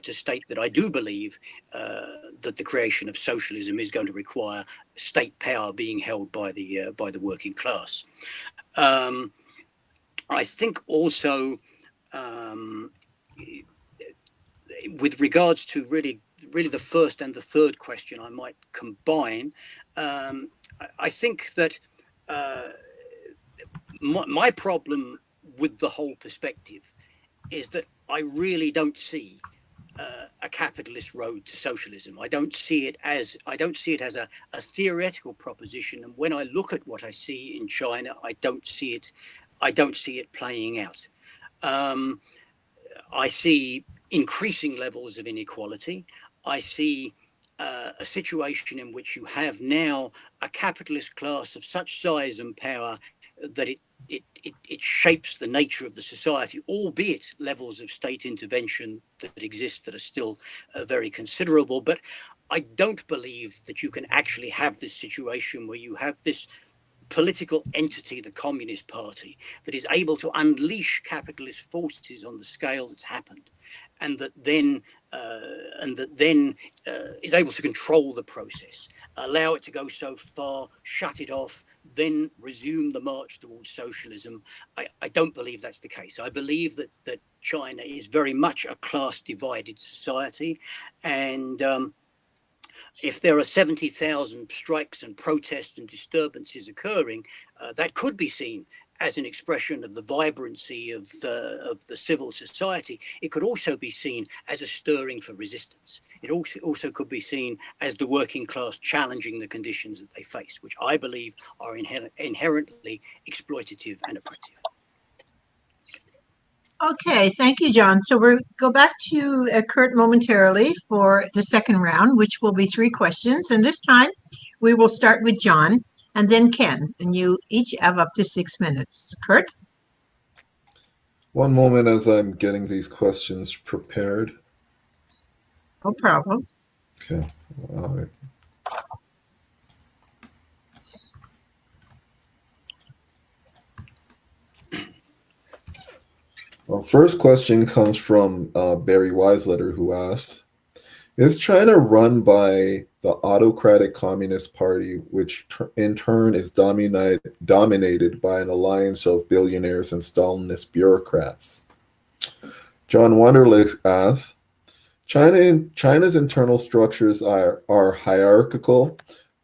Speaker 3: to state that I do believe that the creation of socialism is going to require state power being held by the working class. I think also, with regards to really the first and the third question, I might combine. I think that my problem with the whole perspective is that I really don't see a capitalist road to socialism. I don't see it as a theoretical proposition. And when I look at what I see in China, I don't see it playing out. I see increasing levels of inequality. I see a situation in which you have now a capitalist class of such size and power that it shapes the nature of the society, albeit levels of state intervention that exist that are still very considerable. But I don't believe that you can actually have this situation where you have this political entity, the Communist Party, that is able to unleash capitalist forces on the scale that's happened, and that then is able to control the process, allow it to go so far, shut it off, then resume the march towards socialism. I don't believe that's the case. I believe that China is very much a class-divided society, and if there are 70,000 strikes and protests and disturbances occurring, that could be seen as an expression of the vibrancy of the civil society. It could also be seen as a stirring for resistance. It also could be seen as the working class challenging the conditions that they face, which I believe are inherently exploitative and oppressive.
Speaker 2: Okay, thank you, John. So we'll go back to Kurt momentarily for the second round, which will be 3 questions. And this time we will start with John and then Ken, and you each have up to 6 minutes. Kurt?
Speaker 4: One moment as I'm getting these questions prepared.
Speaker 2: No problem.
Speaker 4: Okay. All right. Well, first question comes from Barry Weisletter, who asks, is China run by the autocratic Communist Party, which in turn is dominated by an alliance of billionaires and Stalinist bureaucrats? John Wunderlich asks, China's internal structures are hierarchical,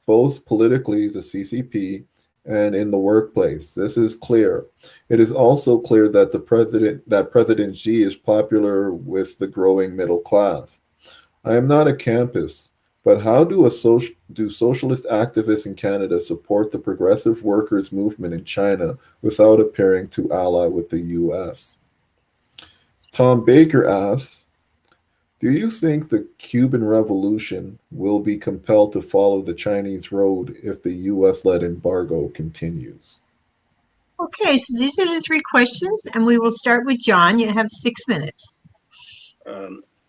Speaker 4: both politically, the CCP, and in the workplace. This is clear. It is also clear that President Xi is popular with the growing middle class. I am not a campus, but how do socialist activists in Canada support the progressive workers' movement in China without appearing to ally with the U.S.? Tom Baker asks, do you think the Cuban Revolution will be compelled to follow the Chinese road if the U.S.-led embargo continues?
Speaker 2: Okay, so these are the three questions, and we will start with John. You have 6 minutes.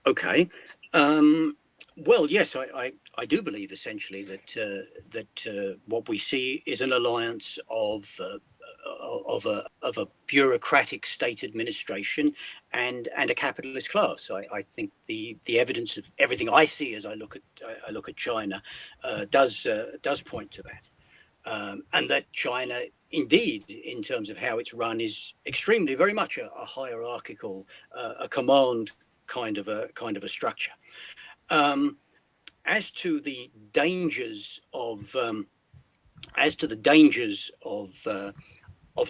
Speaker 3: Okay. Well, yes, I do believe essentially that what we see is an alliance of a bureaucratic state administration and a capitalist class. I think the evidence of everything I see as I look at China does point to that, and that China, indeed, in terms of how it's run, is extremely very much a hierarchical, a command kind of a structure. As to the dangers of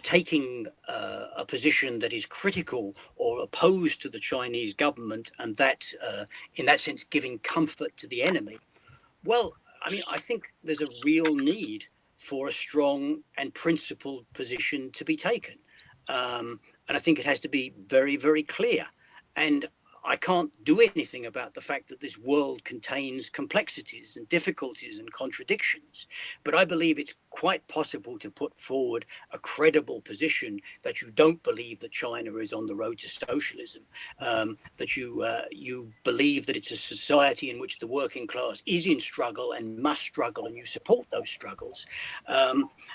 Speaker 3: taking a position that is critical or opposed to the Chinese government, and that, in that sense, giving comfort to the enemy. Well, I mean, I think there's a real need for a strong and principled position to be taken, and I think it has to be very, very clear. And I can't do anything about the fact that this world contains complexities and difficulties and contradictions, but I believe it's quite possible to put forward a credible position that you don't believe that China is on the road to socialism, that you believe that it's a society in which the working class is in struggle and must struggle, and you support those struggles.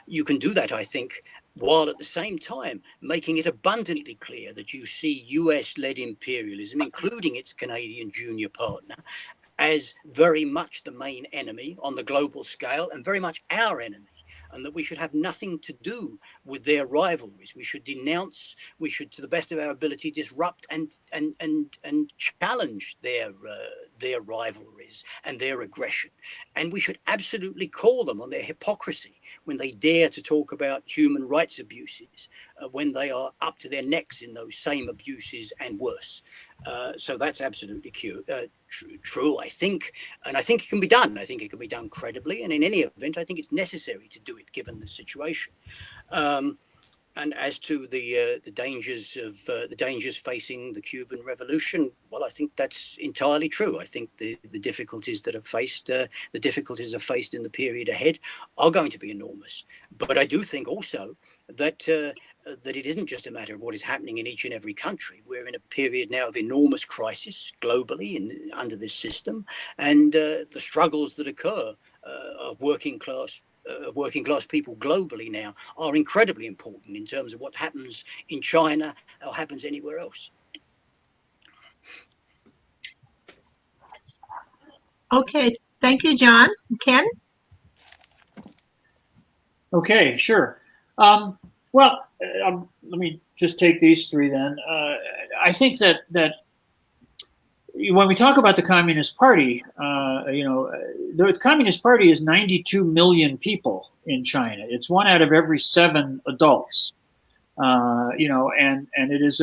Speaker 3: You can do that, I think, while at the same time making it abundantly clear that you see US-led imperialism, including its Canadian junior partner, as very much the main enemy on the global scale and very much our enemy, and that we should have nothing to do with their rivalries. We should denounce, we should, to the best of our ability, disrupt and challenge their rivalries and their aggression. And we should absolutely call them on their hypocrisy when they dare to talk about human rights abuses, when they are up to their necks in those same abuses and worse. So that's absolutely true, I think. And I think it can be done. I think it can be done credibly. And in any event, I think it's necessary to do it given the situation. And as to the dangers facing the Cuban Revolution, well, I think that's entirely true. I think the difficulties that are faced in the period ahead are going to be enormous. But I do think also that it isn't just a matter of what is happening in each and every country. We're in a period now of enormous crisis globally under this system, and the struggles that occur of working class people globally now are incredibly important in terms of what happens in China or happens anywhere else.
Speaker 2: Okay, thank you, John. Ken?
Speaker 1: Okay, sure. Well, let me just take these three then. I think that when we talk about the Communist Party, the Communist Party is 92 million people in China. It's 1 out of every 7 adults. And it's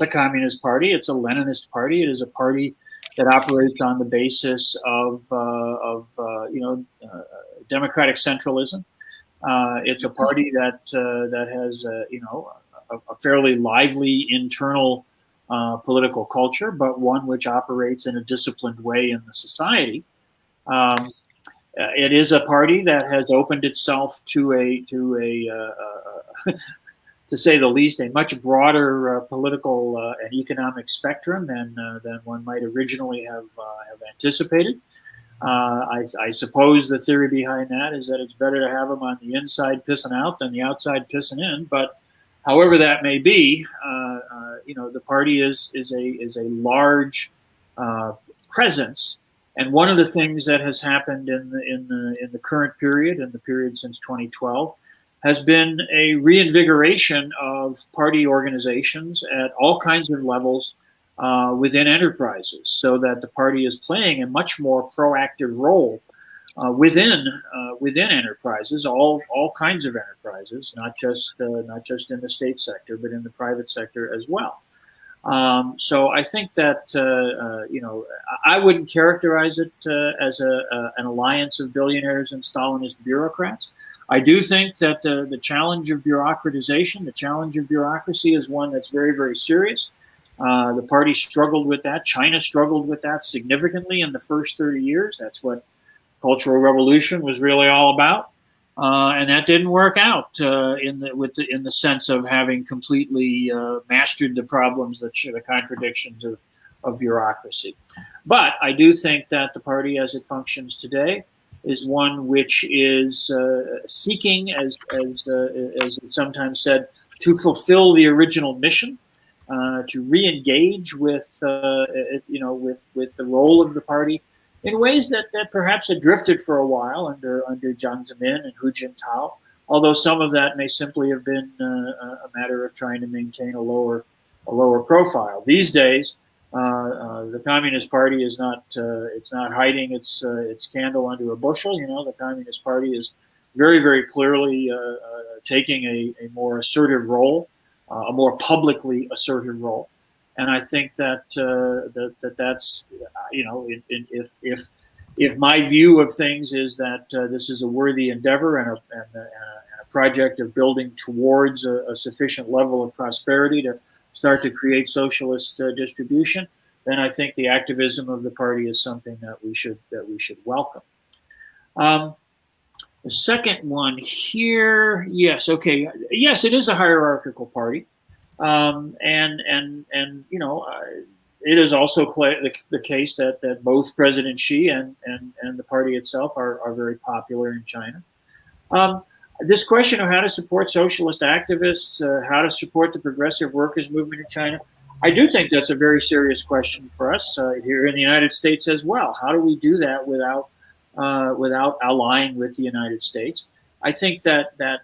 Speaker 1: a Communist Party. It's a Leninist party. It is a party that operates on the basis of democratic centralism. It's a party that has a fairly lively internal political culture, but one which operates in a disciplined way in the society. It is a party that has opened itself to to say the least, a much broader political and economic spectrum than one might originally have anticipated. I suppose the theory behind that is that it's better to have them on the inside pissing out than the outside pissing in. But however that may be, the party is a large presence. And one of the things that has happened in the current period, and the period since 2012, has been a reinvigoration of party organizations at all kinds of levels within enterprises, so that the party is playing a much more proactive role within enterprises, all kinds of enterprises, not just in the state sector, but in the private sector as well. So I think that I wouldn't characterize it as an alliance of billionaires and Stalinist bureaucrats. I do think that the challenge of bureaucratization, the challenge of bureaucracy, is one that's very, very serious. The party struggled with that. China struggled with that significantly in the first 30 years. That's what Cultural Revolution was really all about. And that didn't work out in the sense of having completely mastered the problems, the contradictions of bureaucracy. But I do think that the party, as it functions today, is one which is seeking, as it's sometimes said, to fulfill the original mission, to re-engage with the role of the party in ways that perhaps had drifted for a while under Jiang Zemin and Hu Jintao, although some of that may simply have been a matter of trying to maintain a lower profile. These days, the Communist Party is not hiding its candle under a bushel. The Communist Party is very, very clearly taking a more assertive role, a more publicly assertive role. And I think that's if my view of things is that this is a worthy endeavor and a project of building towards a sufficient level of prosperity to start to create socialist distribution, then I think the activism of the party is something that we should welcome. The second one here, yes, okay, yes, it is a hierarchical party. It is also the case that both President Xi and the party itself are very popular in China. This question of how to support socialist activists, how to support the progressive workers movement in China, I do think that's a very serious question for us here in the United States as well. How do we do that without allying with the United States? I think that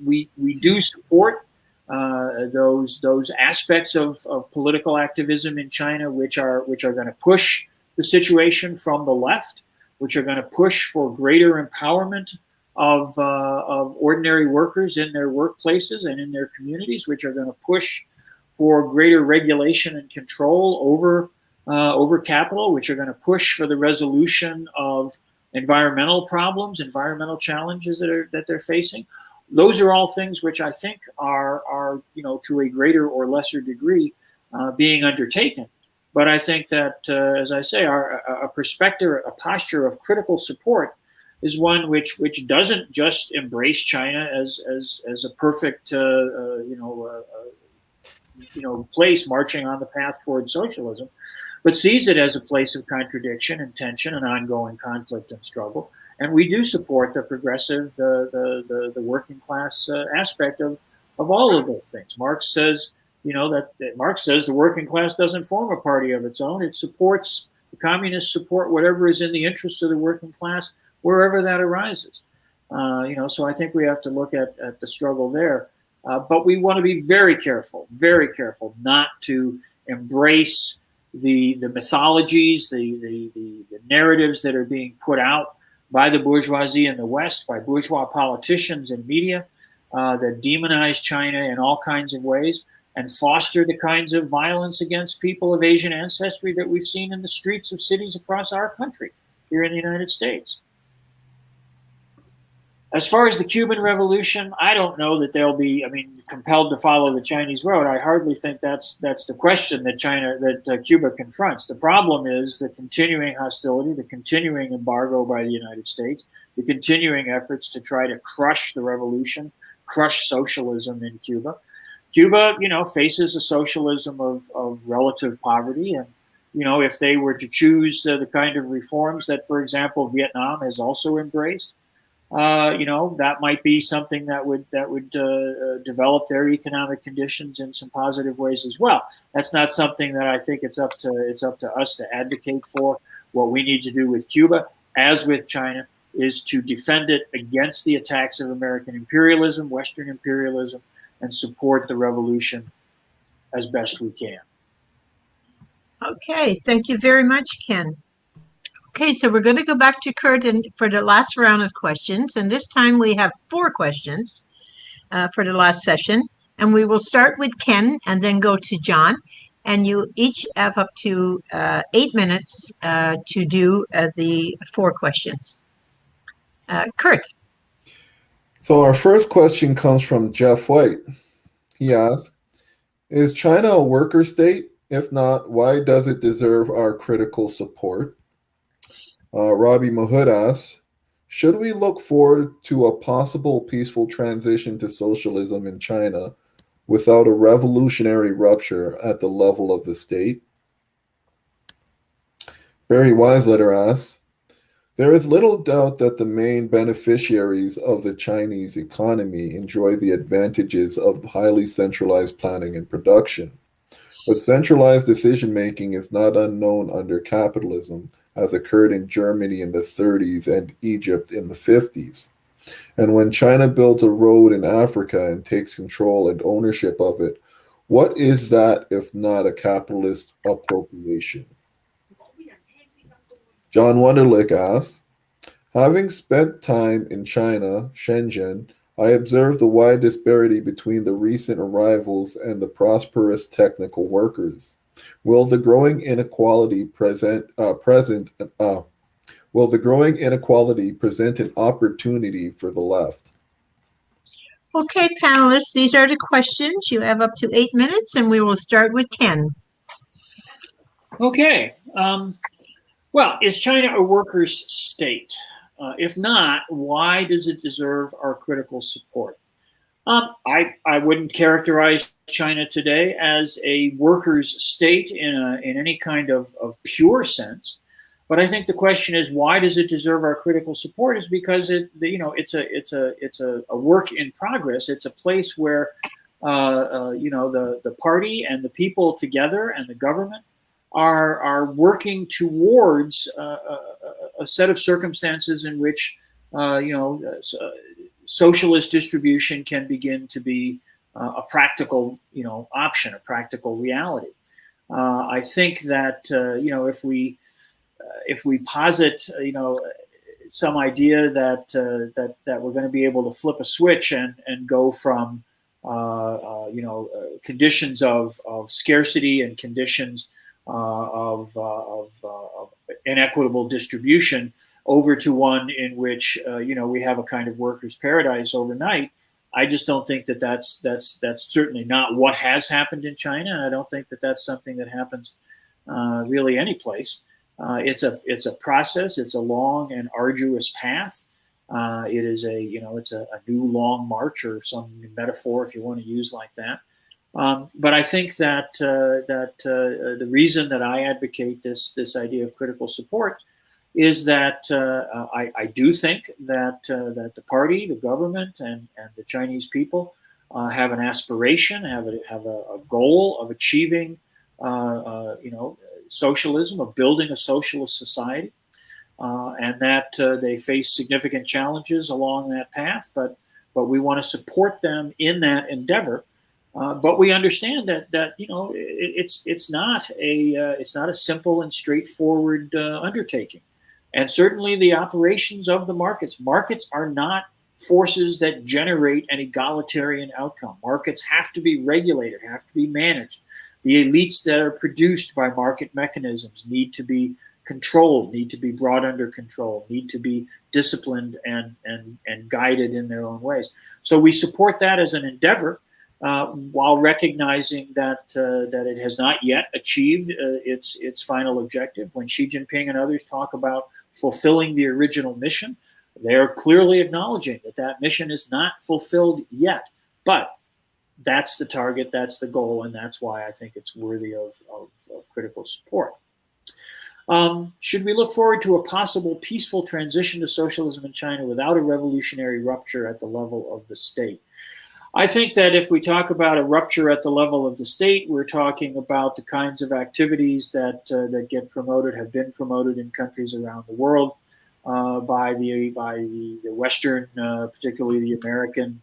Speaker 1: we do support those aspects of political activism in China, which are going to push the situation from the left, which are going to push for greater empowerment of ordinary workers in their workplaces and in their communities, which are going to push for greater regulation and control over capital, which are going to push for the resolution of environmental problems, environmental challenges that they're facing. Those are all things which I think are to a greater or lesser degree being undertaken. But I think that, as I say, a posture of critical support is one which doesn't just embrace China as a perfect place marching on the path towards socialism, but sees it as a place of contradiction and tension and ongoing conflict and struggle. And we do support the progressive, the working class aspect of all of those things. Marx says, the working class doesn't form a party of its own. It supports, the communists support whatever is in the interest of the working class, wherever that arises. So I think we have to look at the struggle there. But we want to be very careful not to embrace the mythologies, the narratives that are being put out by the bourgeoisie in the West, by bourgeois politicians and media that demonize China in all kinds of ways and foster the kinds of violence against people of Asian ancestry that we've seen in the streets of cities across our country here in the United States. As far as the Cuban Revolution, I don't know that they'll be, compelled to follow the Chinese road. I hardly think that's the question that Cuba confronts. The problem is the continuing hostility, the continuing embargo by the United States, the continuing efforts to try to crush the revolution, crush socialism in Cuba. Cuba, faces a socialism of relative poverty, and if they were to choose the kind of reforms that, for example, Vietnam has also embraced, that might be something that would develop their economic conditions in some positive ways as well. That's not something that I think it's up to us to advocate for. What we need to do with Cuba, as with China, is to defend it against the attacks of American imperialism, Western imperialism, and support the revolution as best we can.
Speaker 2: Okay, thank you very much, Ken. Okay, so we're going to go back to Kurt for the last round of questions, and this time we have 4 questions for the last session, and we will start with Ken and then go to John, and you each have up to 8 minutes to do the 4 questions. Kurt.
Speaker 4: So our first question comes from Jeff White. He asks, is China a worker state? If not, why does it deserve our critical support? Robbie Mahud asks, should we look forward to a possible peaceful transition to socialism in China without a revolutionary rupture at the level of the state? Barry Weisletter asks, there is little doubt that the main beneficiaries of the Chinese economy enjoy the advantages of highly centralized planning and production. But centralized decision-making is not unknown under capitalism, as occurred in Germany in the 30s and Egypt in the 50s. And when China builds a road in Africa and takes control and ownership of it, what is that if not a capitalist appropriation? John Wunderlich asks, having spent time in China, Shenzhen, I observed the wide disparity between the recent arrivals and the prosperous technical workers. Will the growing inequality present an opportunity for the left?
Speaker 2: Okay, panelists, these are the questions. You have up to 8 minutes, and we will start with Ken.
Speaker 1: Okay. Well, is China a workers' state? If not, why does it deserve our critical support? I wouldn't characterize China today as a workers' state in any kind of pure sense, but I think the question is, why does it deserve our critical support? Is because it's a work in progress. It's a place where the party and the people together and the government are working towards a set of circumstances in which socialist distribution can begin to be a practical option, a practical reality. I think that if we posit some idea that we're going to be able to flip a switch and go from conditions of scarcity and conditions of inequitable distribution over to one in which we have a kind of workers' paradise overnight, I just don't think that's certainly not what has happened in China, and I don't think that that's something that happens really any place. It's a process. It's a long and arduous path. It is it's a new long march, or some metaphor if you want to use like that. But I think that the reason that I advocate this idea of critical support is that I do think that the party, the government, and the Chinese people have an aspiration, have a goal of achieving socialism, of building a socialist society, and that they face significant challenges along that path. But we want to support them in that endeavor. But we understand that it's not a simple and straightforward undertaking, and certainly the operations of the markets are not forces that generate an egalitarian outcome. Markets have to be regulated, have to be managed. The elites that are produced by market mechanisms need to be controlled, need to be brought under control, need to be disciplined and guided in their own ways. So we support that as an endeavor. While recognizing that it has not yet achieved its final objective. When Xi Jinping and others talk about fulfilling the original mission, they're clearly acknowledging that mission is not fulfilled yet. But that's the target, that's the goal, and that's why I think it's worthy of critical support. Should we look forward to a possible peaceful transition to socialism in China without a revolutionary rupture at the level of the state? I think that if we talk about a rupture at the level of the state, we're talking about the kinds of activities that get promoted, have been promoted in countries around the world by the Western, particularly the American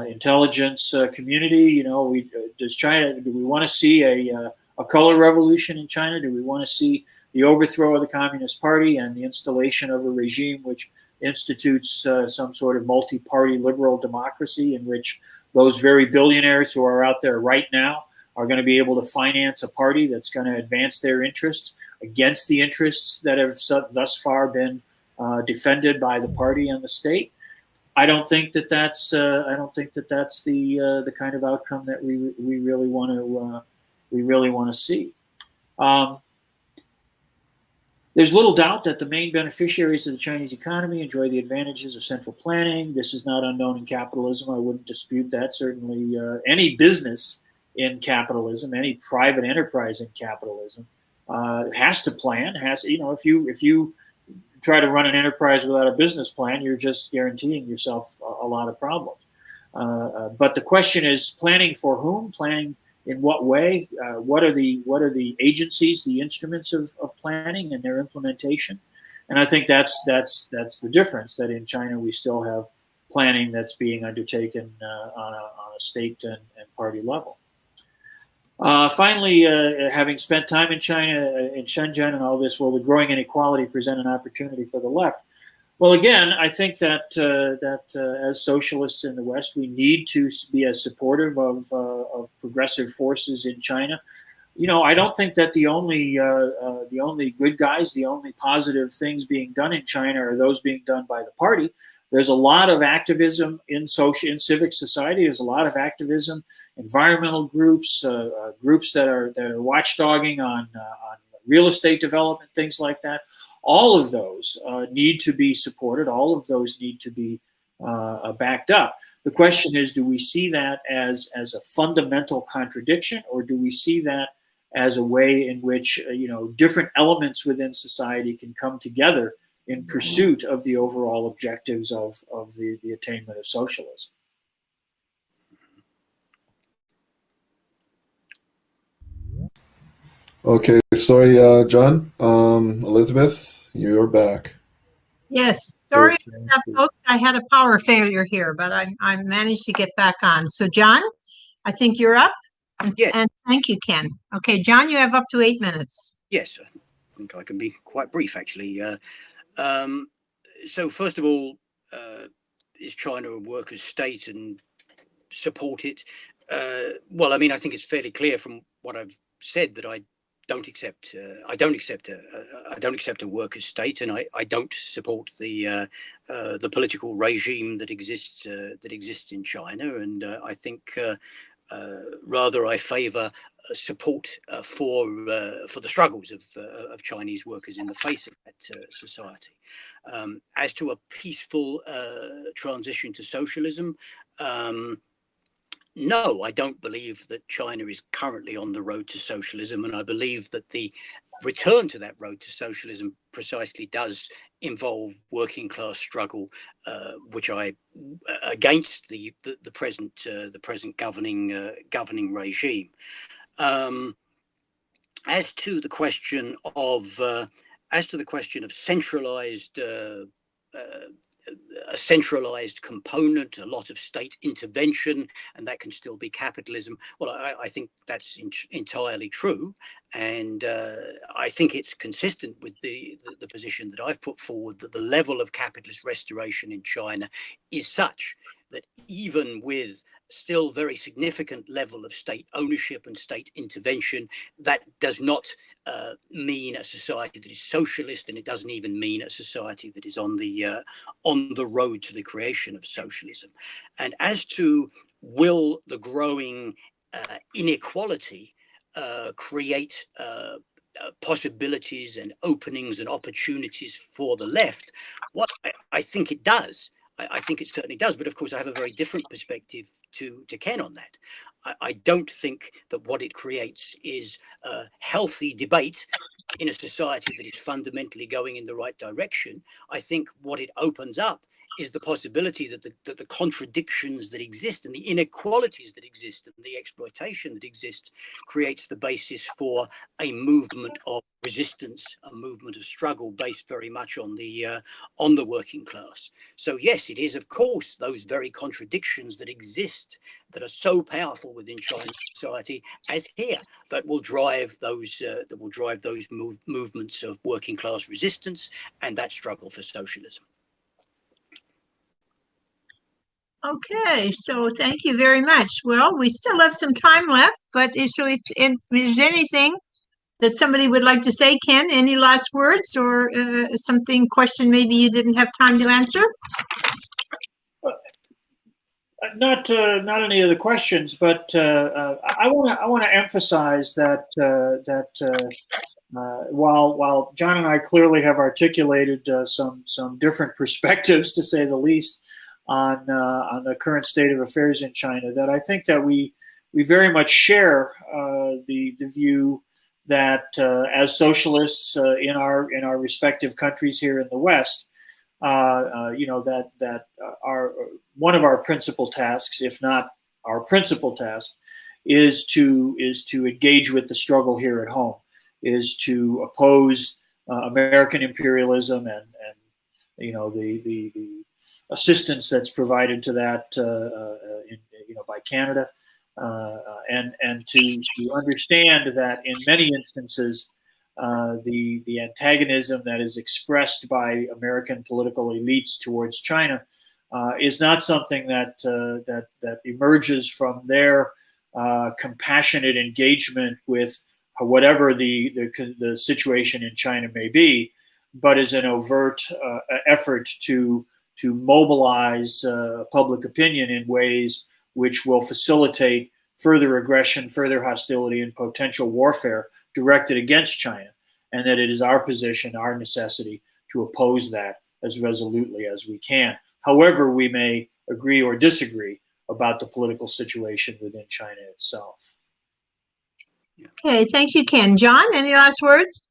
Speaker 1: intelligence community. Do we want to see a a color revolution in China? Do we want to see the overthrow of the Communist Party and the installation of a regime which institutes some sort of multi-party liberal democracy in which those very billionaires who are out there right now are going to be able to finance a party that's going to advance their interests against the interests that have thus far been defended by the party and the state? I don't think that that's the kind of outcome that we really want to see. There's little doubt that the main beneficiaries of the Chinese economy enjoy the advantages of central planning. This is not unknown in capitalism. I wouldn't dispute that. Certainly, any business in capitalism, any private enterprise in capitalism, has to plan. If you try to run an enterprise without a business plan, you're just guaranteeing yourself a lot of problems. But the question is, planning for whom? Planning in what way? What are the agencies, the instruments of planning and their implementation? And I think that's the difference. That in China we still have planning that's being undertaken on a state and party level. Finally, having spent time in China, in Shenzhen and all this, will the growing inequality present an opportunity for the left? Well, again, I think that as socialists in the West, we need to be as supportive of progressive forces in China. I don't think that the only good guys, the only positive things being done in China are those being done by the party. There's a lot of activism in civic society. There's a lot of activism, environmental groups, groups that are watchdogging on real estate development, things like that. All of those need to be supported. All of those need to be backed up. The question is, do we see that as a fundamental contradiction, or do we see that as a way in which different elements within society can come together in pursuit of the overall objectives of the attainment of socialism?
Speaker 4: Okay, sorry, John. Elizabeth, you're back.
Speaker 2: Yes, sorry about that, folks. I had a power failure here, but I managed to get back on. So, John, I think you're up.
Speaker 3: Yeah.
Speaker 2: And thank you, Ken. Okay, John, you have up to 8 minutes.
Speaker 3: Yes, I think I can be quite brief, actually. So, first of all, is China a workers' state and support it? Well, I mean, I think it's fairly clear from what I've said that I don't accept a workers' state, and I don't support the political regime that exists in China. And I think rather I favour support for the struggles of Chinese workers in the face of that society. As to a peaceful transition to socialism, no, I don't believe that China is currently on the road to socialism, and I believe that the return to that road to socialism precisely does involve working class struggle, which I against the present governing regime. As to the question of centralized. A centralized component, a lot of state intervention, and that can still be capitalism. Well, I think that's entirely true, and I think it's consistent with the position that I've put forward, that the level of capitalist restoration in China is such that even with still very significant level of state ownership and state intervention, that does not mean a society that is socialist, and it doesn't even mean a society that is on the road to the creation of socialism. And as to will the growing inequality create possibilities and openings and opportunities for the left, what I think it does. I think it certainly does, but of course I have a very different perspective to Ken on that. I don't think that what it creates is a healthy debate in a society that is fundamentally going in the right direction. I think what it opens up is the possibility that the contradictions that exist and the inequalities that exist and the exploitation that exists creates the basis for a movement of resistance, a movement of struggle based very much on the working class. So yes, it is of course those very contradictions that exist that are so powerful within Chinese society as here that will drive those movements of working class resistance and that struggle for socialism.
Speaker 2: Okay, so thank you very much. Well, we still have some time left, but so if there's anything that somebody would like to say, Ken, any last words or question maybe you didn't have time to answer?
Speaker 1: Not any of the questions, but I want to emphasize that while John and I clearly have articulated some different perspectives, to say the least, on the current state of affairs in China, that I think that we very much share the view that as socialists in our respective countries here in the West, that our one of our principal tasks, if not our principal task, is to engage with the struggle here at home, is to oppose American imperialism and the assistance that's provided to that by Canada, and to understand that in many instances the antagonism that is expressed by American political elites towards China is not something that emerges from their compassionate engagement with whatever the situation in China may be, but is an overt effort to mobilize public opinion in ways which will facilitate further aggression, further hostility, and potential warfare directed against China, and that it is our position, our necessity, to oppose that as resolutely as we can, however we may agree or disagree about the political situation within China itself.
Speaker 2: Okay, thank you, Ken. John, any last words?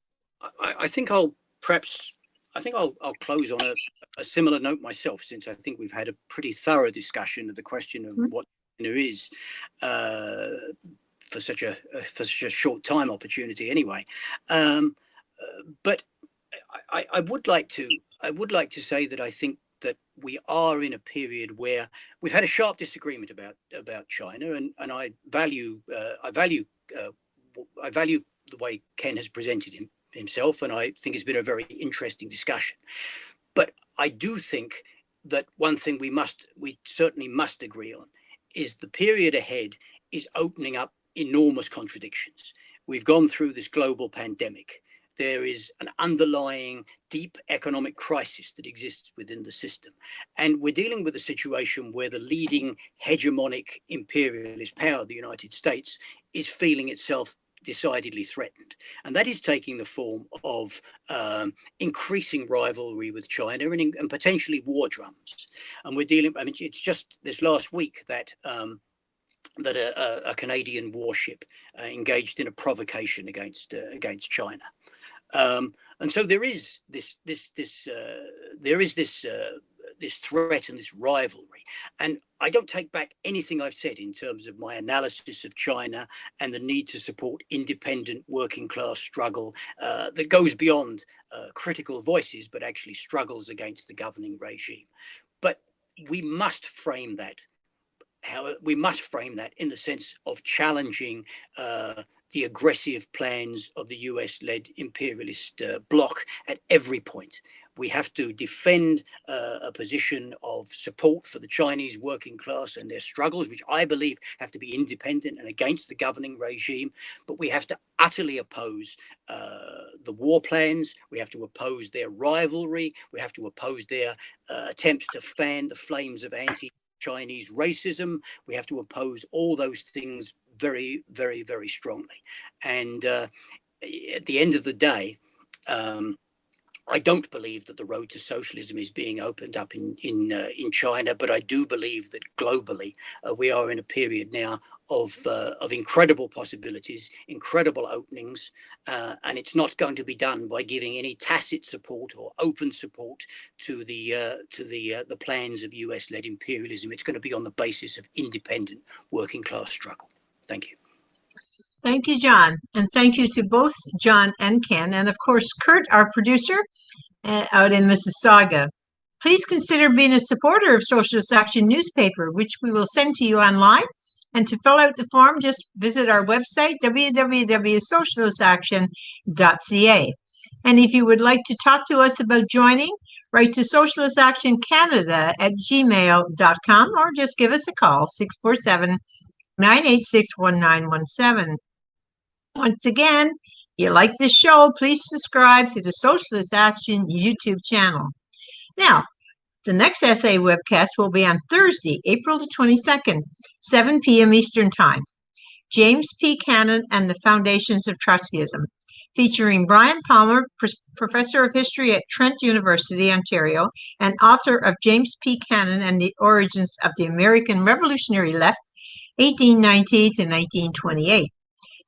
Speaker 3: I think I'll close on a similar note myself, since I think we've had a pretty thorough discussion of the question of what China is for such a short time opportunity anyway. But I would like to say that I think that we are in a period where we've had a sharp disagreement about China, and I value the way Ken has presented himself, and I think it's been a very interesting discussion. But I do think that one thing we certainly must agree on is the period ahead is opening up enormous contradictions. We've gone through this global pandemic. There is an underlying deep economic crisis that exists within the system. And we're dealing with a situation where the leading hegemonic imperialist power, the United States, is feeling itself decidedly threatened. And that is taking the form of increasing rivalry with China and potentially war drums. And we're dealing, it's just this last week that a Canadian warship engaged in a provocation against China. And so there is this threat and this rivalry. And I don't take back anything I've said in terms of my analysis of China and the need to support independent working class struggle that goes beyond critical voices, but actually struggles against the governing regime. But we must frame that. We must frame that in the sense of challenging the aggressive plans of the US-led imperialist bloc at every point. We have to defend a position of support for the Chinese working class and their struggles, which I believe have to be independent and against the governing regime. But we have to utterly oppose the war plans. We have to oppose their rivalry. We have to oppose their attempts to fan the flames of anti-Chinese racism. We have to oppose all those things very, very, very strongly. And at the end of the day, I don't believe that the road to socialism is being opened up in China, but I do believe that globally we are in a period now of incredible possibilities, incredible openings, and it's not going to be done by giving any tacit support or open support to the plans of US-led imperialism. It's going to be on the basis of independent working class struggle. Thank you.
Speaker 2: Thank you, John. And thank you to both John and Ken. And of course, Kurt, our producer out in Mississauga. Please consider being a supporter of Socialist Action newspaper, which we will send to you online. And to fill out the form, just visit our website, www.socialistaction.ca. And if you would like to talk to us about joining, write to socialistactioncanada@gmail.com or just give us a call, 647-986-1917. Once again, if you like this show, please subscribe to the Socialist Action YouTube channel. Now, the next essay webcast will be on Thursday, April the 22nd, 7 p.m. Eastern Time. James P. Cannon and the Foundations of Trotskyism, featuring Brian Palmer, Professor of History at Trent University, Ontario, and author of James P. Cannon and the Origins of the American Revolutionary Left, 1890 to 1928.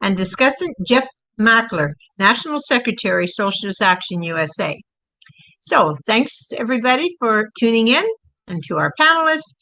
Speaker 2: And discussant Jeff Mackler, National Secretary, Socialist Action USA. So thanks everybody for tuning in, and to our panelists,